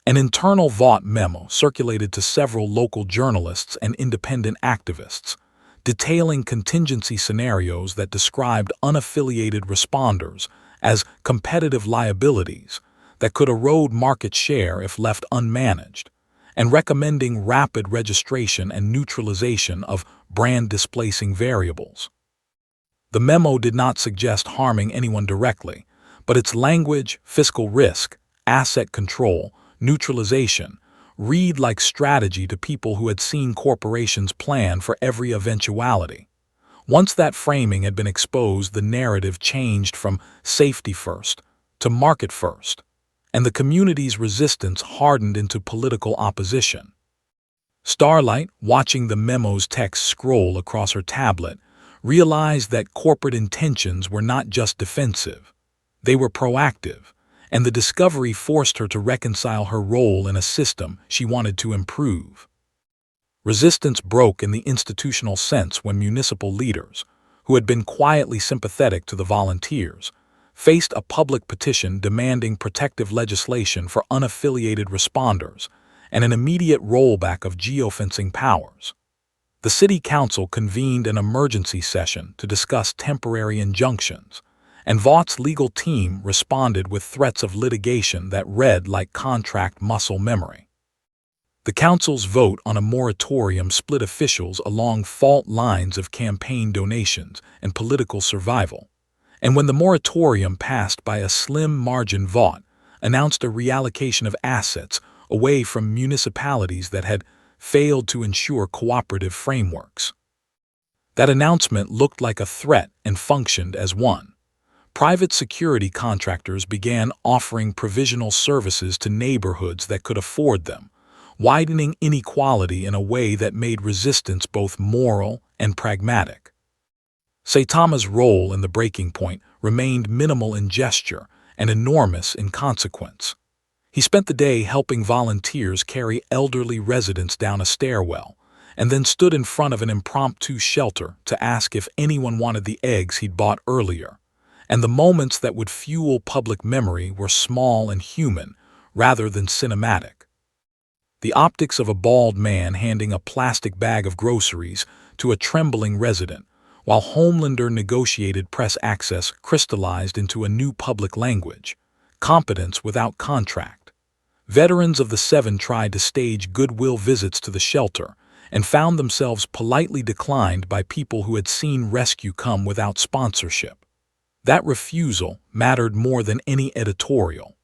An internal Vought memo circulated to several local journalists and independent activists, detailing contingency scenarios that described unaffiliated responders as competitive liabilities that could erode market share if left unmanaged, and recommending rapid registration and neutralization of brand-displacing variables. The memo did not suggest harming anyone directly, but its language, fiscal risk, asset control, neutralization, read like strategy to people who had seen corporations plan for every eventuality. Once that framing had been exposed, the narrative changed from safety first to market first, and the community's resistance hardened into political opposition. Starlight, watching the memo's text scroll across her tablet, realized that corporate intentions were not just defensive. They were proactive, and the discovery forced her to reconcile her role in a system she wanted to improve. Resistance broke in the institutional sense when municipal leaders, who had been quietly sympathetic to the volunteers, faced a public petition demanding protective legislation for unaffiliated responders and an immediate rollback of geofencing powers. The City Council convened an emergency session to discuss temporary injunctions, and vaught's legal team responded with threats of litigation that read like contract muscle memory. The council's vote on a moratorium split officials along fault lines of campaign donations and political survival, and when the moratorium passed by a slim margin, vought announced a reallocation of assets away from municipalities that had failed to ensure cooperative frameworks. That announcement looked like a threat and functioned as one. Private security contractors began offering provisional services to neighborhoods that could afford them, widening inequality in a way that made resistance both moral and pragmatic. Saitama's role in the breaking point remained minimal in gesture and enormous in consequence. He spent the day helping volunteers carry elderly residents down a stairwell, and then stood in front of an impromptu shelter to ask if anyone wanted the eggs he'd bought earlier. And the moments that would fuel public memory were small and human, rather than cinematic. The optics of a bald man handing a plastic bag of groceries to a trembling resident, while Homelander negotiated press access, crystallized into a new public language: competence without contract. Veterans of the Seven tried to stage goodwill visits to the shelter and found themselves politely declined by people who had seen rescue come without sponsorship. That refusal mattered more than any editorial.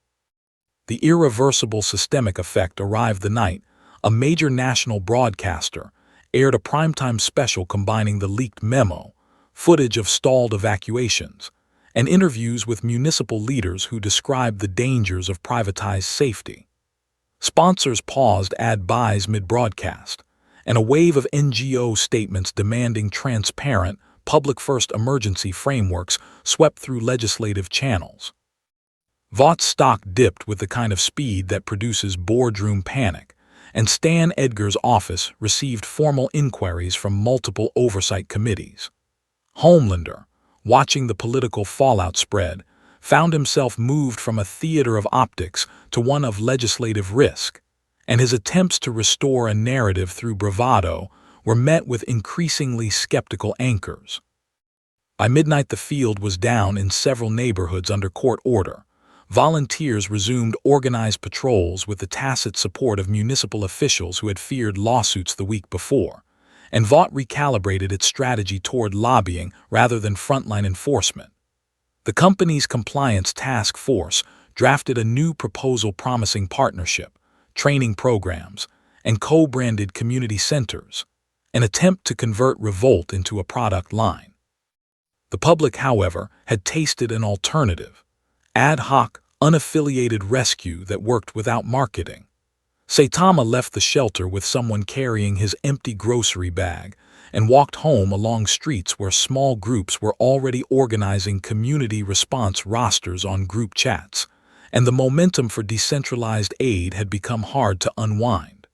The irreversible systemic effect arrived the night a major national broadcaster aired a primetime special combining the leaked memo, footage of stalled evacuations, and interviews with municipal leaders who described the dangers of privatized safety. Sponsors paused ad buys mid-broadcast, and a wave of NGO statements demanding transparent, public-first emergency frameworks swept through legislative channels. Vaught's stock dipped with the kind of speed that produces boardroom panic, and Stan Edgar's office received formal inquiries from multiple oversight committees. Homelander, watching the political fallout spread, found himself moved from a theater of optics to one of legislative risk, and his attempts to restore a narrative through bravado were met with increasingly skeptical anchors. By midnight, the field was down in several neighborhoods under court order. Volunteers resumed organized patrols with the tacit support of municipal officials who had feared lawsuits the week before, and Vought recalibrated its strategy toward lobbying rather than frontline enforcement. The company's compliance task force drafted a new proposal promising partnership, training programs, and co-branded community centers, an attempt to convert revolt into a product line. The public, however, had tasted an alternative: ad hoc, unaffiliated rescue that worked without marketing. Saitama left the shelter with someone carrying his empty grocery bag and walked home along streets where small groups were already organizing community response rosters on group chats, and the momentum for decentralized aid had become hard to unwind.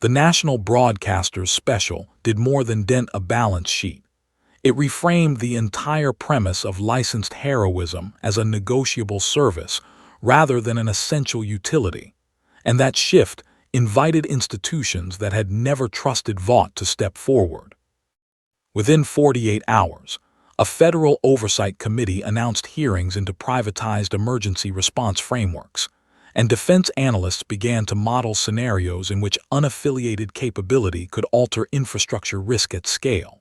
The national broadcaster's special did more than dent a balance sheet. It reframed the entire premise of licensed heroism as a negotiable service rather than an essential utility, and that shift invited institutions that had never trusted Vought to step forward. Within 48 hours, a federal oversight committee announced hearings into privatized emergency response frameworks, and defense analysts began to model scenarios in which unaffiliated capability could alter infrastructure risk at scale.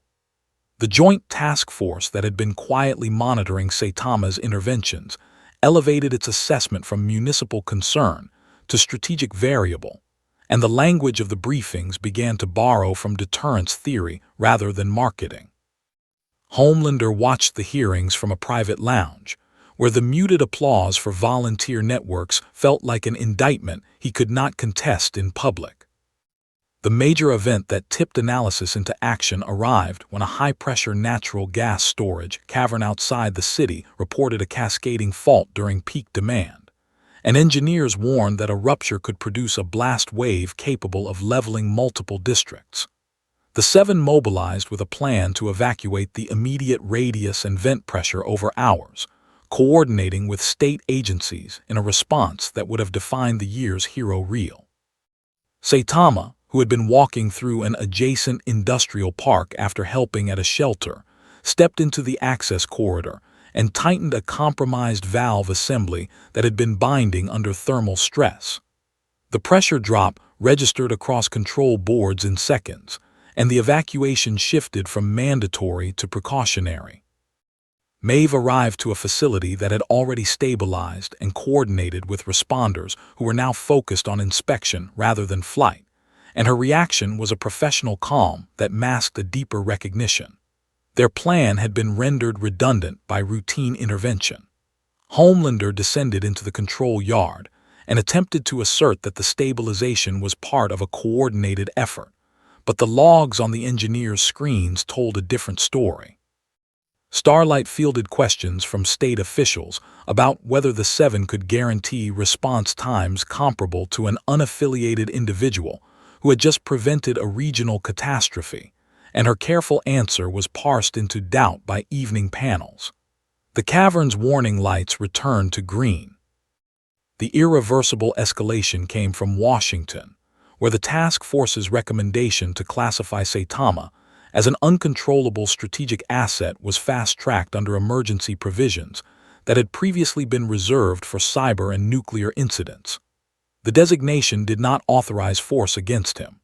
The joint task force that had been quietly monitoring Saitama's interventions elevated its assessment from municipal concern to strategic variable, and the language of the briefings began to borrow from deterrence theory rather than marketing. Homelander watched the hearings from a private lounge, where the muted applause for volunteer networks felt like an indictment he could not contest in public. The major event that tipped analysis into action arrived when a high-pressure natural gas storage cavern outside the city reported a cascading fault during peak demand, and engineers warned that a rupture could produce a blast wave capable of leveling multiple districts. The Seven mobilized with a plan to evacuate the immediate radius and vent pressure over hours, coordinating with state agencies in a response that would have defined the year's hero reel. Saitama, who had been walking through an adjacent industrial park after helping at a shelter, stepped into the access corridor and tightened a compromised valve assembly that had been binding under thermal stress. The pressure drop registered across control boards in seconds, and the evacuation shifted from mandatory to precautionary. Maeve arrived to a facility that had already stabilized and coordinated with responders who were now focused on inspection rather than flight, and her reaction was a professional calm that masked a deeper recognition. Their plan had been rendered redundant by routine intervention. Homelander descended into the control yard and attempted to assert that the stabilization was part of a coordinated effort, but the logs on the engineer's screens told a different story. Starlight fielded questions from state officials about whether the Seven could guarantee response times comparable to an unaffiliated individual who had just prevented a regional catastrophe, and her careful answer was parsed into doubt by evening panels. The cavern's warning lights returned to green. The irreversible escalation came from Washington, where the task force's recommendation to classify Saitama as an uncontrollable strategic asset was fast-tracked under emergency provisions that had previously been reserved for cyber and nuclear incidents. The designation did not authorize force against him.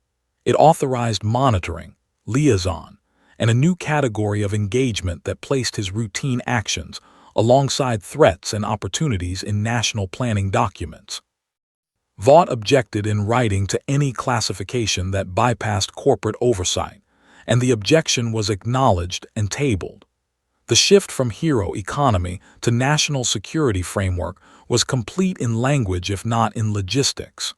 It authorized monitoring, liaison, and a new category of engagement that placed his routine actions alongside threats and opportunities in national planning documents. Vought objected in writing to any classification that bypassed corporate oversight, and the objection was acknowledged and tabled. The shift from hero economy to national security framework was complete in language if not in logistics.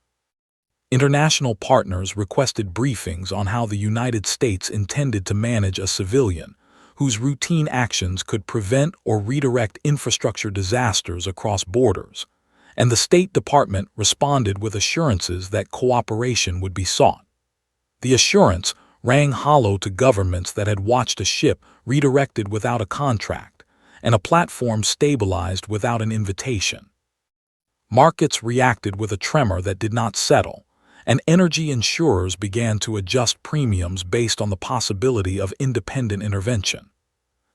International partners requested briefings on how the United States intended to manage a civilian whose routine actions could prevent or redirect infrastructure disasters across borders, and the State Department responded with assurances that cooperation would be sought. The assurance rang hollow to governments that had watched a ship redirected without a contract and a platform stabilized without an invitation. Markets reacted with a tremor that did not settle, and energy insurers began to adjust premiums based on the possibility of independent intervention.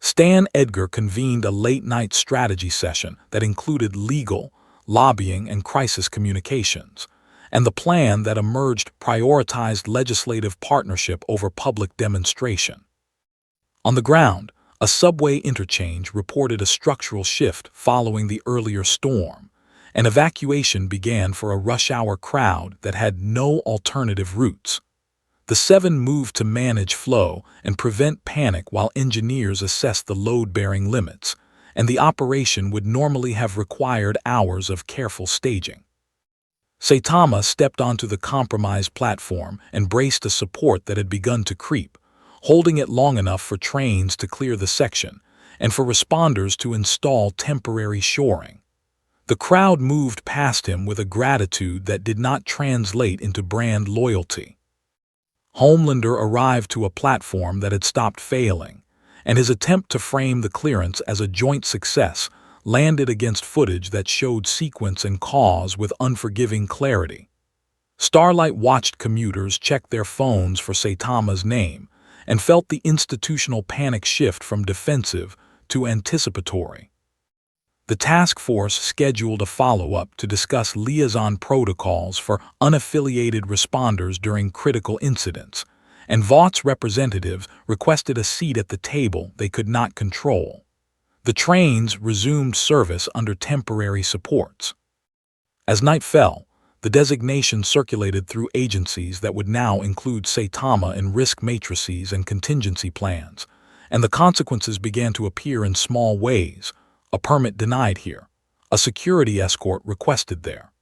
Stan Edgar convened a late-night strategy session that included legal, lobbying, and crisis communications, and the plan that emerged prioritized legislative partnership over public demonstration. On the ground, a subway interchange reported a structural shift following the earlier storm, and evacuation began for a rush-hour crowd that had no alternative routes. The Seven moved to manage flow and prevent panic while engineers assessed the load-bearing limits, and the operation would normally have required hours of careful staging. Saitama stepped onto the compromised platform and braced a support that had begun to creep, holding it long enough for trains to clear the section and for responders to install temporary shoring. The crowd moved past him with a gratitude that did not translate into brand loyalty. Homelander arrived to a platform that had stopped failing, and his attempt to frame the clearance as a joint success landed against footage that showed sequence and cause with unforgiving clarity. Starlight watched commuters check their phones for Saitama's name and felt the institutional panic shift from defensive to anticipatory. The task force scheduled a follow-up to discuss liaison protocols for unaffiliated responders during critical incidents, and Vaught's representatives requested a seat at the table they could not control. The trains resumed service under temporary supports. As night fell, the designation circulated through agencies that would now include Saitama in risk matrices and contingency plans, and the consequences began to appear in small ways. A permit denied here, a security escort requested there.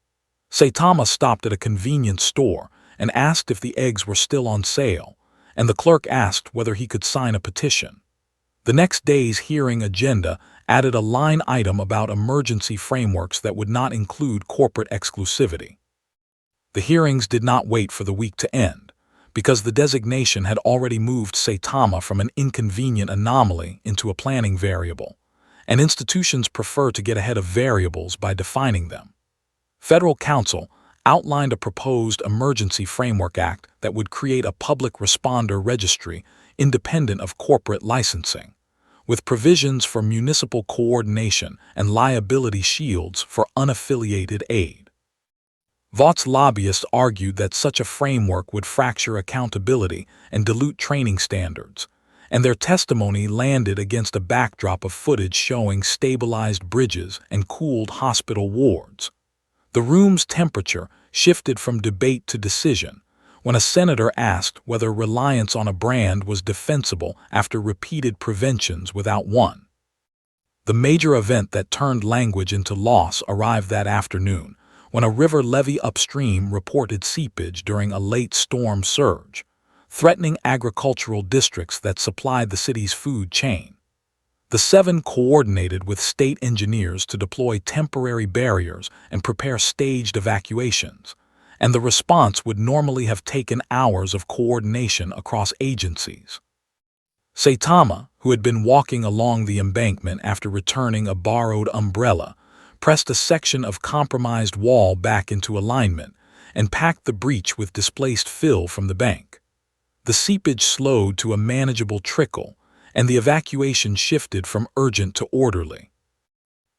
Saitama stopped at a convenience store and asked if the eggs were still on sale, and the clerk asked whether he could sign a petition. The next day's hearing agenda added a line item about emergency frameworks that would not include corporate exclusivity. The hearings did not wait for the week to end, because the designation had already moved Saitama from an inconvenient anomaly into a planning variable, and institutions prefer to get ahead of variables by defining them. Federal Council outlined a proposed Emergency Framework Act that would create a public responder registry independent of corporate licensing, with provisions for municipal coordination and liability shields for unaffiliated aid. Vaught's lobbyists argued that such a framework would fracture accountability and dilute training standards, and their testimony landed against a backdrop of footage showing stabilized bridges and cooled hospital wards. The room's temperature shifted from debate to decision when a senator asked whether reliance on a brand was defensible after repeated preventions without one. The major event that turned language into loss arrived that afternoon, when a river levee upstream reported seepage during a late storm surge, threatening agricultural districts that supplied the city's food chain. The Seven coordinated with state engineers to deploy temporary barriers and prepare staged evacuations, and the response would normally have taken hours of coordination across agencies. Saitama, who had been walking along the embankment after returning a borrowed umbrella, pressed a section of compromised wall back into alignment and packed the breach with displaced fill from the bank. The seepage slowed to a manageable trickle, and the evacuation shifted from urgent to orderly.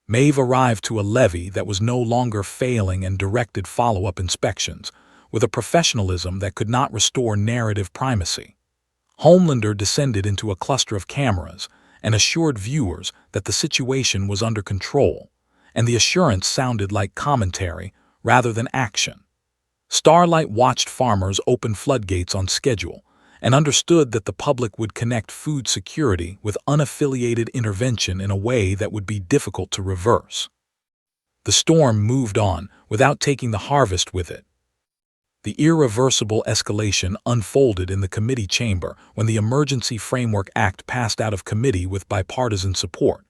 Maeve arrived to a levee that was no longer failing and directed follow-up inspections, with a professionalism that could not restore narrative primacy. Homelander descended into a cluster of cameras and assured viewers that the situation was under control, and the assurance sounded like commentary rather than action. Starlight watched farmers open floodgates on schedule and understood that the public would connect food security with unaffiliated intervention in a way that would be difficult to reverse. The storm moved on without taking the harvest with it. The irreversible escalation unfolded in the committee chamber when the Emergency Framework Act passed out of committee with bipartisan support,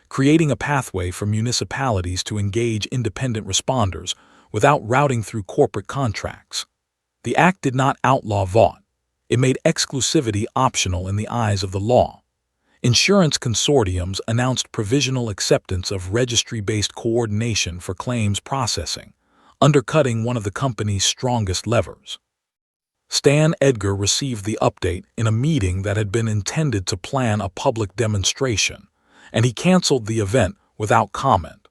creating a pathway for municipalities to engage independent responders without routing through corporate contracts. The act did not outlaw vought. It made exclusivity optional in the eyes of the law. Insurance consortiums announced provisional acceptance of registry-based coordination for claims processing, undercutting one of the company's strongest levers. Stan Edgar received the update in a meeting that had been intended to plan a public demonstration, and he canceled the event without comment.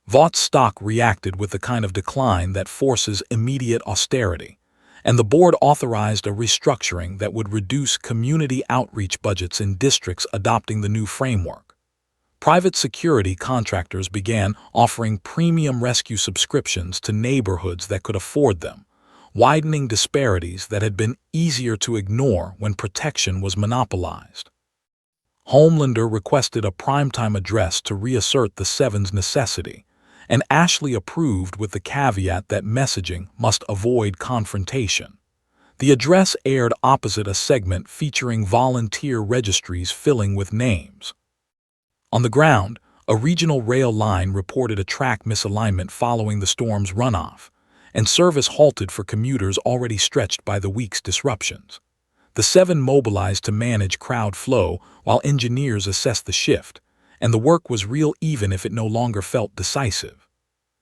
Vaught's stock reacted with the kind of decline that forces immediate austerity, and the board authorized a restructuring that would reduce community outreach budgets in districts adopting the new framework. Private security contractors began offering premium rescue subscriptions to neighborhoods that could afford them, widening disparities that had been easier to ignore when protection was monopolized. Homelander requested a primetime address to reassert the Seven's necessity, and Ashley approved with the caveat that messaging must avoid confrontation. The address aired opposite a segment featuring volunteer registries filling with names. On the ground, a regional rail line reported a track misalignment following the storm's runoff, and service halted for commuters already stretched by the week's disruptions. The Seven mobilized to manage crowd flow while engineers assessed the shift, and the work was real even if it no longer felt decisive.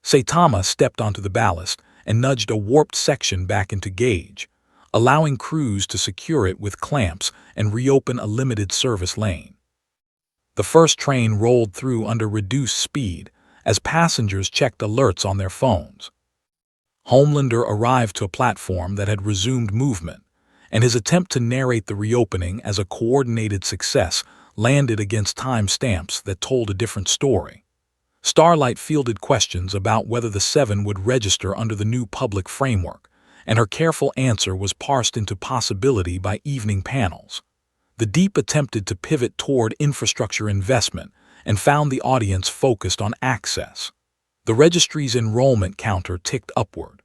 Saitama stepped onto the ballast and nudged a warped section back into gauge, allowing crews to secure it with clamps and reopen a limited service lane. The first train rolled through under reduced speed as passengers checked alerts on their phones. Homelander arrived to a platform that had resumed movement, and his attempt to narrate the reopening as a coordinated success landed against timestamps that told a different story. Starlight fielded questions about whether the Seven would register under the new public framework, and her careful answer was parsed into possibility by evening panels. The Deep attempted to pivot toward infrastructure investment and found the audience focused on access. The registry's enrollment counter ticked upward.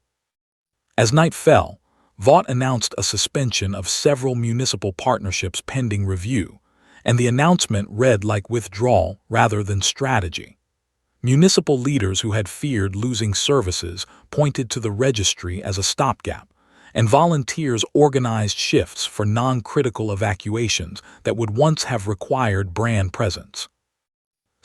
As night fell, Vought announced a suspension of several municipal partnerships pending review, and the announcement read like withdrawal rather than strategy. Municipal leaders who had feared losing services pointed to the registry as a stopgap, and volunteers organized shifts for non-critical evacuations that would once have required brand presence.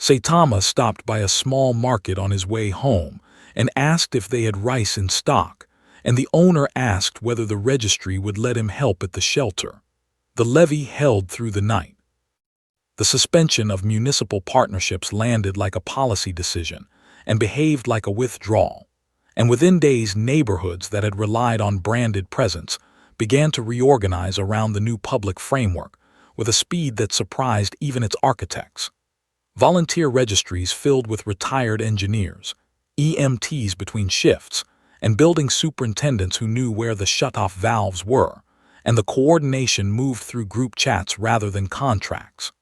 Saitama stopped by a small market on his way home and asked if they had rice in stock, and the owner asked whether the registry would let him help at the shelter. The levy held through the night. The suspension of municipal partnerships landed like a policy decision and behaved like a withdrawal, and within days neighborhoods that had relied on branded presence began to reorganize around the new public framework with a speed that surprised even its architects. Volunteer registries filled with retired engineers, EMTs between shifts, and building superintendents who knew where the shut-off valves were, and the coordination moved through group chats rather than contracts.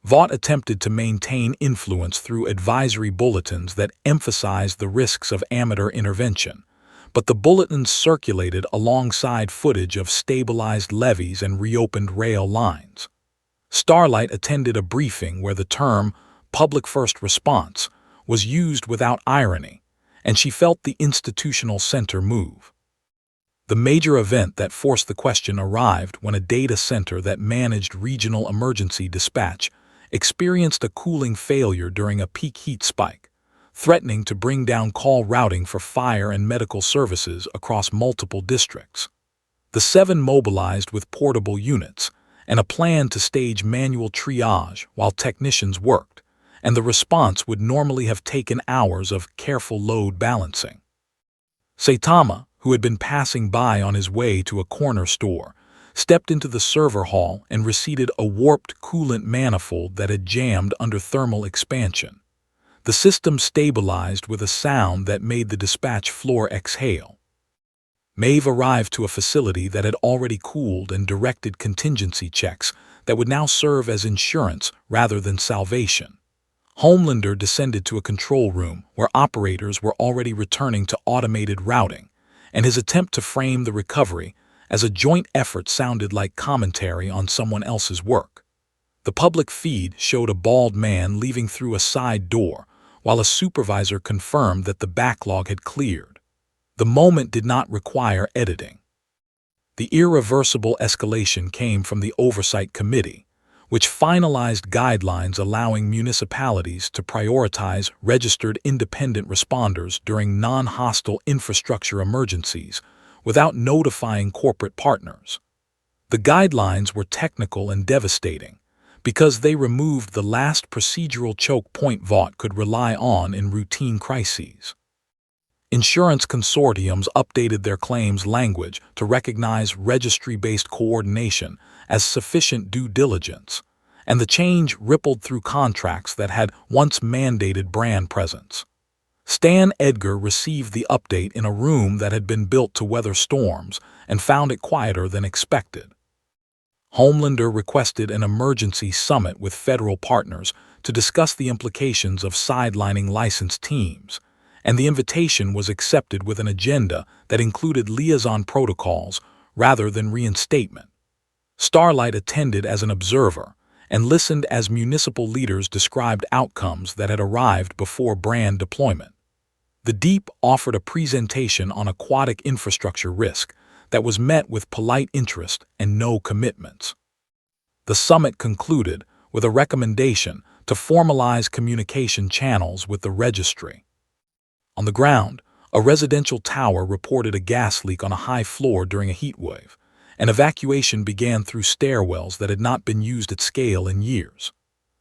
Vought attempted to maintain influence through advisory bulletins that emphasized the risks of amateur intervention, but the bulletins circulated alongside footage of stabilized levees and reopened rail lines. Starlight attended a briefing where the term public first response was used without irony, and she felt the institutional center move. The major event that forced the question arrived when a data center that managed regional emergency dispatch experienced a cooling failure during a peak heat spike, threatening to bring down call routing for fire and medical services across multiple districts. The 7 mobilized with portable units and a plan to stage manual triage while technicians worked, and the response would normally have taken hours of careful load balancing. Saitama, who had been passing by on his way to a corner store, stepped into the server hall and reseated a warped coolant manifold that had jammed under thermal expansion. The system stabilized with a sound that made the dispatch floor exhale. Maeve arrived to a facility that had already cooled and directed contingency checks that would now serve as insurance rather than salvation. Homelander descended to a control room where operators were already returning to automated routing, and his attempt to frame the recovery as a joint effort sounded like commentary on someone else's work. The public feed showed a bald man leaving through a side door, while a supervisor confirmed that the backlog had cleared. The moment did not require editing. The irreversible escalation came from the Oversight Committee, which finalized guidelines allowing municipalities to prioritize registered independent responders during non-hostile infrastructure emergencies without notifying corporate partners. The guidelines were technical and devastating because they removed the last procedural choke point Vought could rely on in routine crises. Insurance consortiums updated their claims language to recognize registry-based coordination as sufficient due diligence, and the change rippled through contracts that had once mandated brand presence. Stan Edgar received the update in a room that had been built to weather storms and found it quieter than expected. Homelander requested an emergency summit with federal partners to discuss the implications of sidelining licensed teams, and the invitation was accepted with an agenda that included liaison protocols rather than reinstatement. Starlight attended as an observer and listened as municipal leaders described outcomes that had arrived before brand deployment. The Deep offered a presentation on aquatic infrastructure risk that was met with polite interest and no commitments. The summit concluded with a recommendation to formalize communication channels with the registry. On the ground, a residential tower reported a gas leak on a high floor during a heat wave, and evacuation began through stairwells that had not been used at scale in years.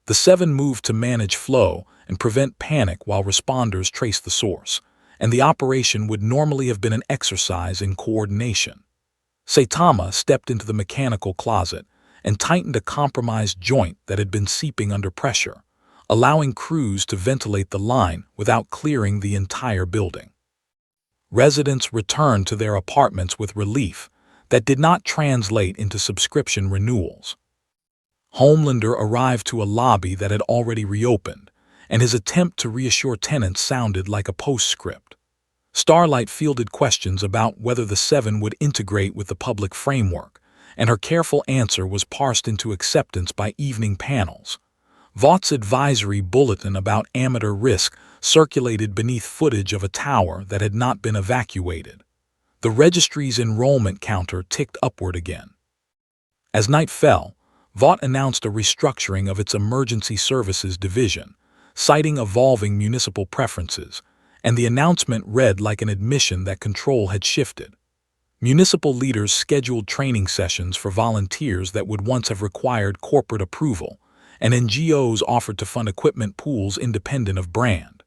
The 7 moved to manage flow and prevent panic while responders traced the source, and the operation would normally have been an exercise in coordination. Saitama stepped into the mechanical closet and tightened a compromised joint that had been seeping under pressure, allowing crews to ventilate the line without clearing the entire building. Residents returned to their apartments with relief that did not translate into subscription renewals. Homelander arrived to a lobby that had already reopened, and his attempt to reassure tenants sounded like a postscript. Starlight fielded questions about whether the 7 would integrate with the public framework, and her careful answer was parsed into acceptance by evening panels. Vaught's advisory bulletin about amateur risk circulated beneath footage of a tower that had not been evacuated. The registry's enrollment counter ticked upward again. As night fell, Vought announced a restructuring of its emergency services division, citing evolving municipal preferences, and the announcement read like an admission that control had shifted. Municipal leaders scheduled training sessions for volunteers that would once have required corporate approval, and NGOs offered to fund equipment pools independent of brand.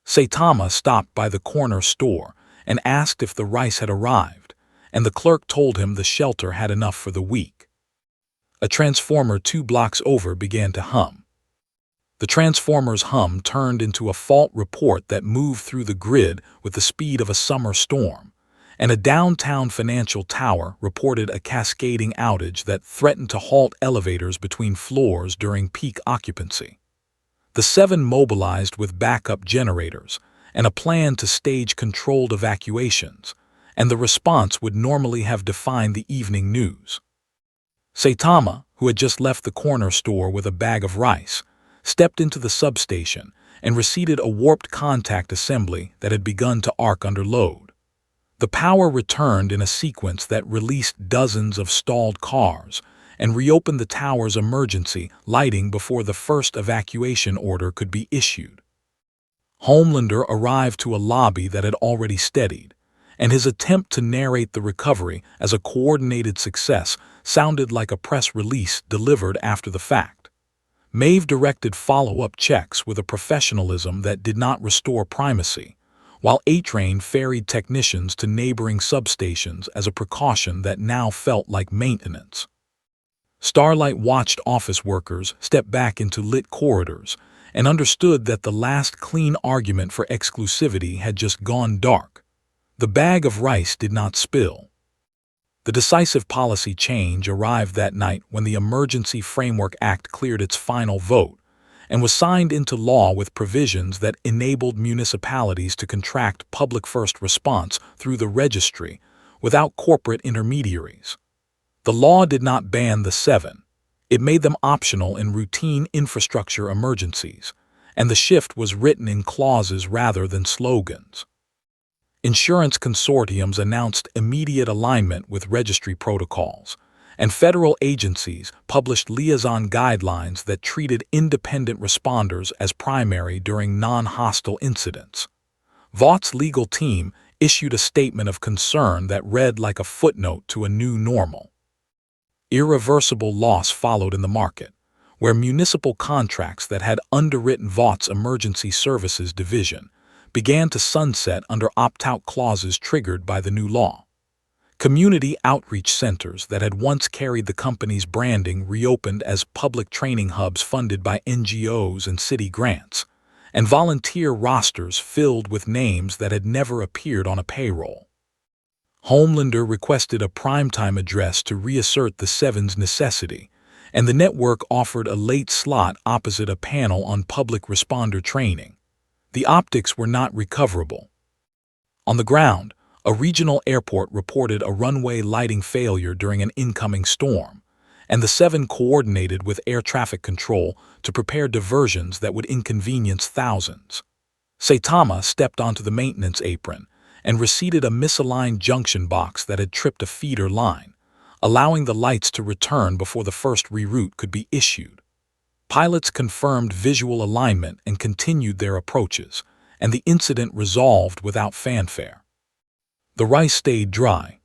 Saitama stopped by the corner store and asked if the rice had arrived, and the clerk told him the shelter had enough for the week. A transformer 2 blocks over began to hum. The transformer's hum turned into a fault report that moved through the grid with the speed of a summer storm, and a downtown financial tower reported a cascading outage that threatened to halt elevators between floors during peak occupancy. The 7 mobilized with backup generators and a plan to stage controlled evacuations, and the response would normally have defined the evening news. Saitama, who had just left the corner store with a bag of rice, stepped into the substation and receded a warped contact assembly that had begun to arc under load. The power returned in a sequence that released dozens of stalled cars and reopened the tower's emergency lighting before the first evacuation order could be issued. Homelander arrived to a lobby that had already steadied, and his attempt to narrate the recovery as a coordinated success sounded like a press release delivered after the fact. Maeve directed follow-up checks with a professionalism that did not restore primacy, while A-Train ferried technicians to neighboring substations as a precaution that now felt like maintenance. Starlight watched office workers step back into lit corridors and understood that the last clean argument for exclusivity had just gone dark. The bag of rice did not spill. The decisive policy change arrived that night when the Emergency Framework Act cleared its final vote and was signed into law with provisions that enabled municipalities to contract public first response through the registry without corporate intermediaries. The law did not ban the 7. It made them optional in routine infrastructure emergencies, and the shift was written in clauses rather than slogans. Insurance consortiums announced immediate alignment with registry protocols, and federal agencies published liaison guidelines that treated independent responders as primary during non-hostile incidents. Vaught's legal team issued a statement of concern that read like a footnote to a new normal. Irreversible loss followed in the market, where municipal contracts that had underwritten Vaught's emergency services division began to sunset under opt-out clauses triggered by the new law. Community outreach centers that had once carried the company's branding reopened as public training hubs funded by NGOs and city grants, and volunteer rosters filled with names that had never appeared on a payroll. Homelander requested a primetime address to reassert the 7's necessity, and the network offered a late slot opposite a panel on public responder training. The optics were not recoverable. On the ground, a regional airport reported a runway lighting failure during an incoming storm, and the 7 coordinated with air traffic control to prepare diversions that would inconvenience thousands. Saitama stepped onto the maintenance apron and reseated a misaligned junction box that had tripped a feeder line, allowing the lights to return before the first reroute could be issued. Pilots confirmed visual alignment and continued their approaches, and the incident resolved without fanfare. The rice stayed dry.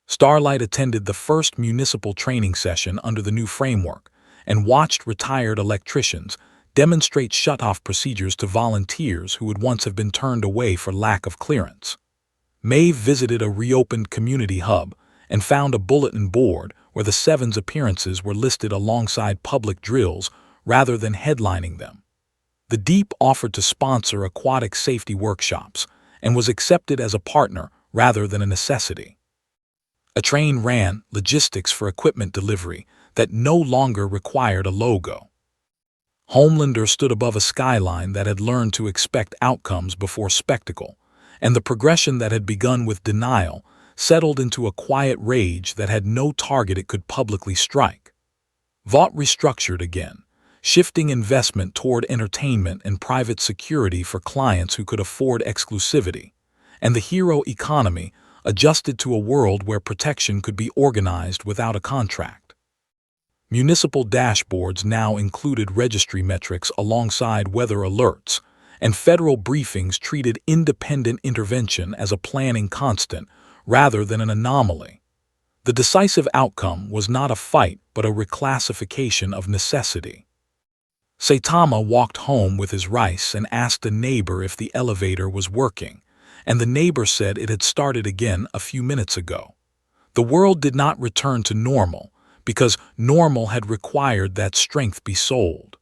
Starlight attended the first municipal training session under the new framework and watched retired electricians demonstrate shutoff procedures to volunteers who would once have been turned away for lack of clearance. Maeve visited a reopened community hub and found a bulletin board where the 7's appearances were listed alongside public drills rather than headlining them. The Deep offered to sponsor aquatic safety workshops and was accepted as a partner rather than a necessity. A train ran logistics for equipment delivery that no longer required a logo. Homelander stood above a skyline that had learned to expect outcomes before spectacle, and the progression that had begun with denial settled into a quiet rage that had no target it could publicly strike. Vought restructured again, shifting investment toward entertainment and private security for clients who could afford exclusivity, and the hero economy adjusted to a world where protection could be organized without a contract. Municipal dashboards now included registry metrics alongside weather alerts, and federal briefings treated independent intervention as a planning constant rather than an anomaly. The decisive outcome was not a fight but a reclassification of necessity. Saitama walked home with his rice and asked a neighbor if the elevator was working, and the neighbor said it had started again a few minutes ago. The world did not return to normal because normal had required that strength be sold.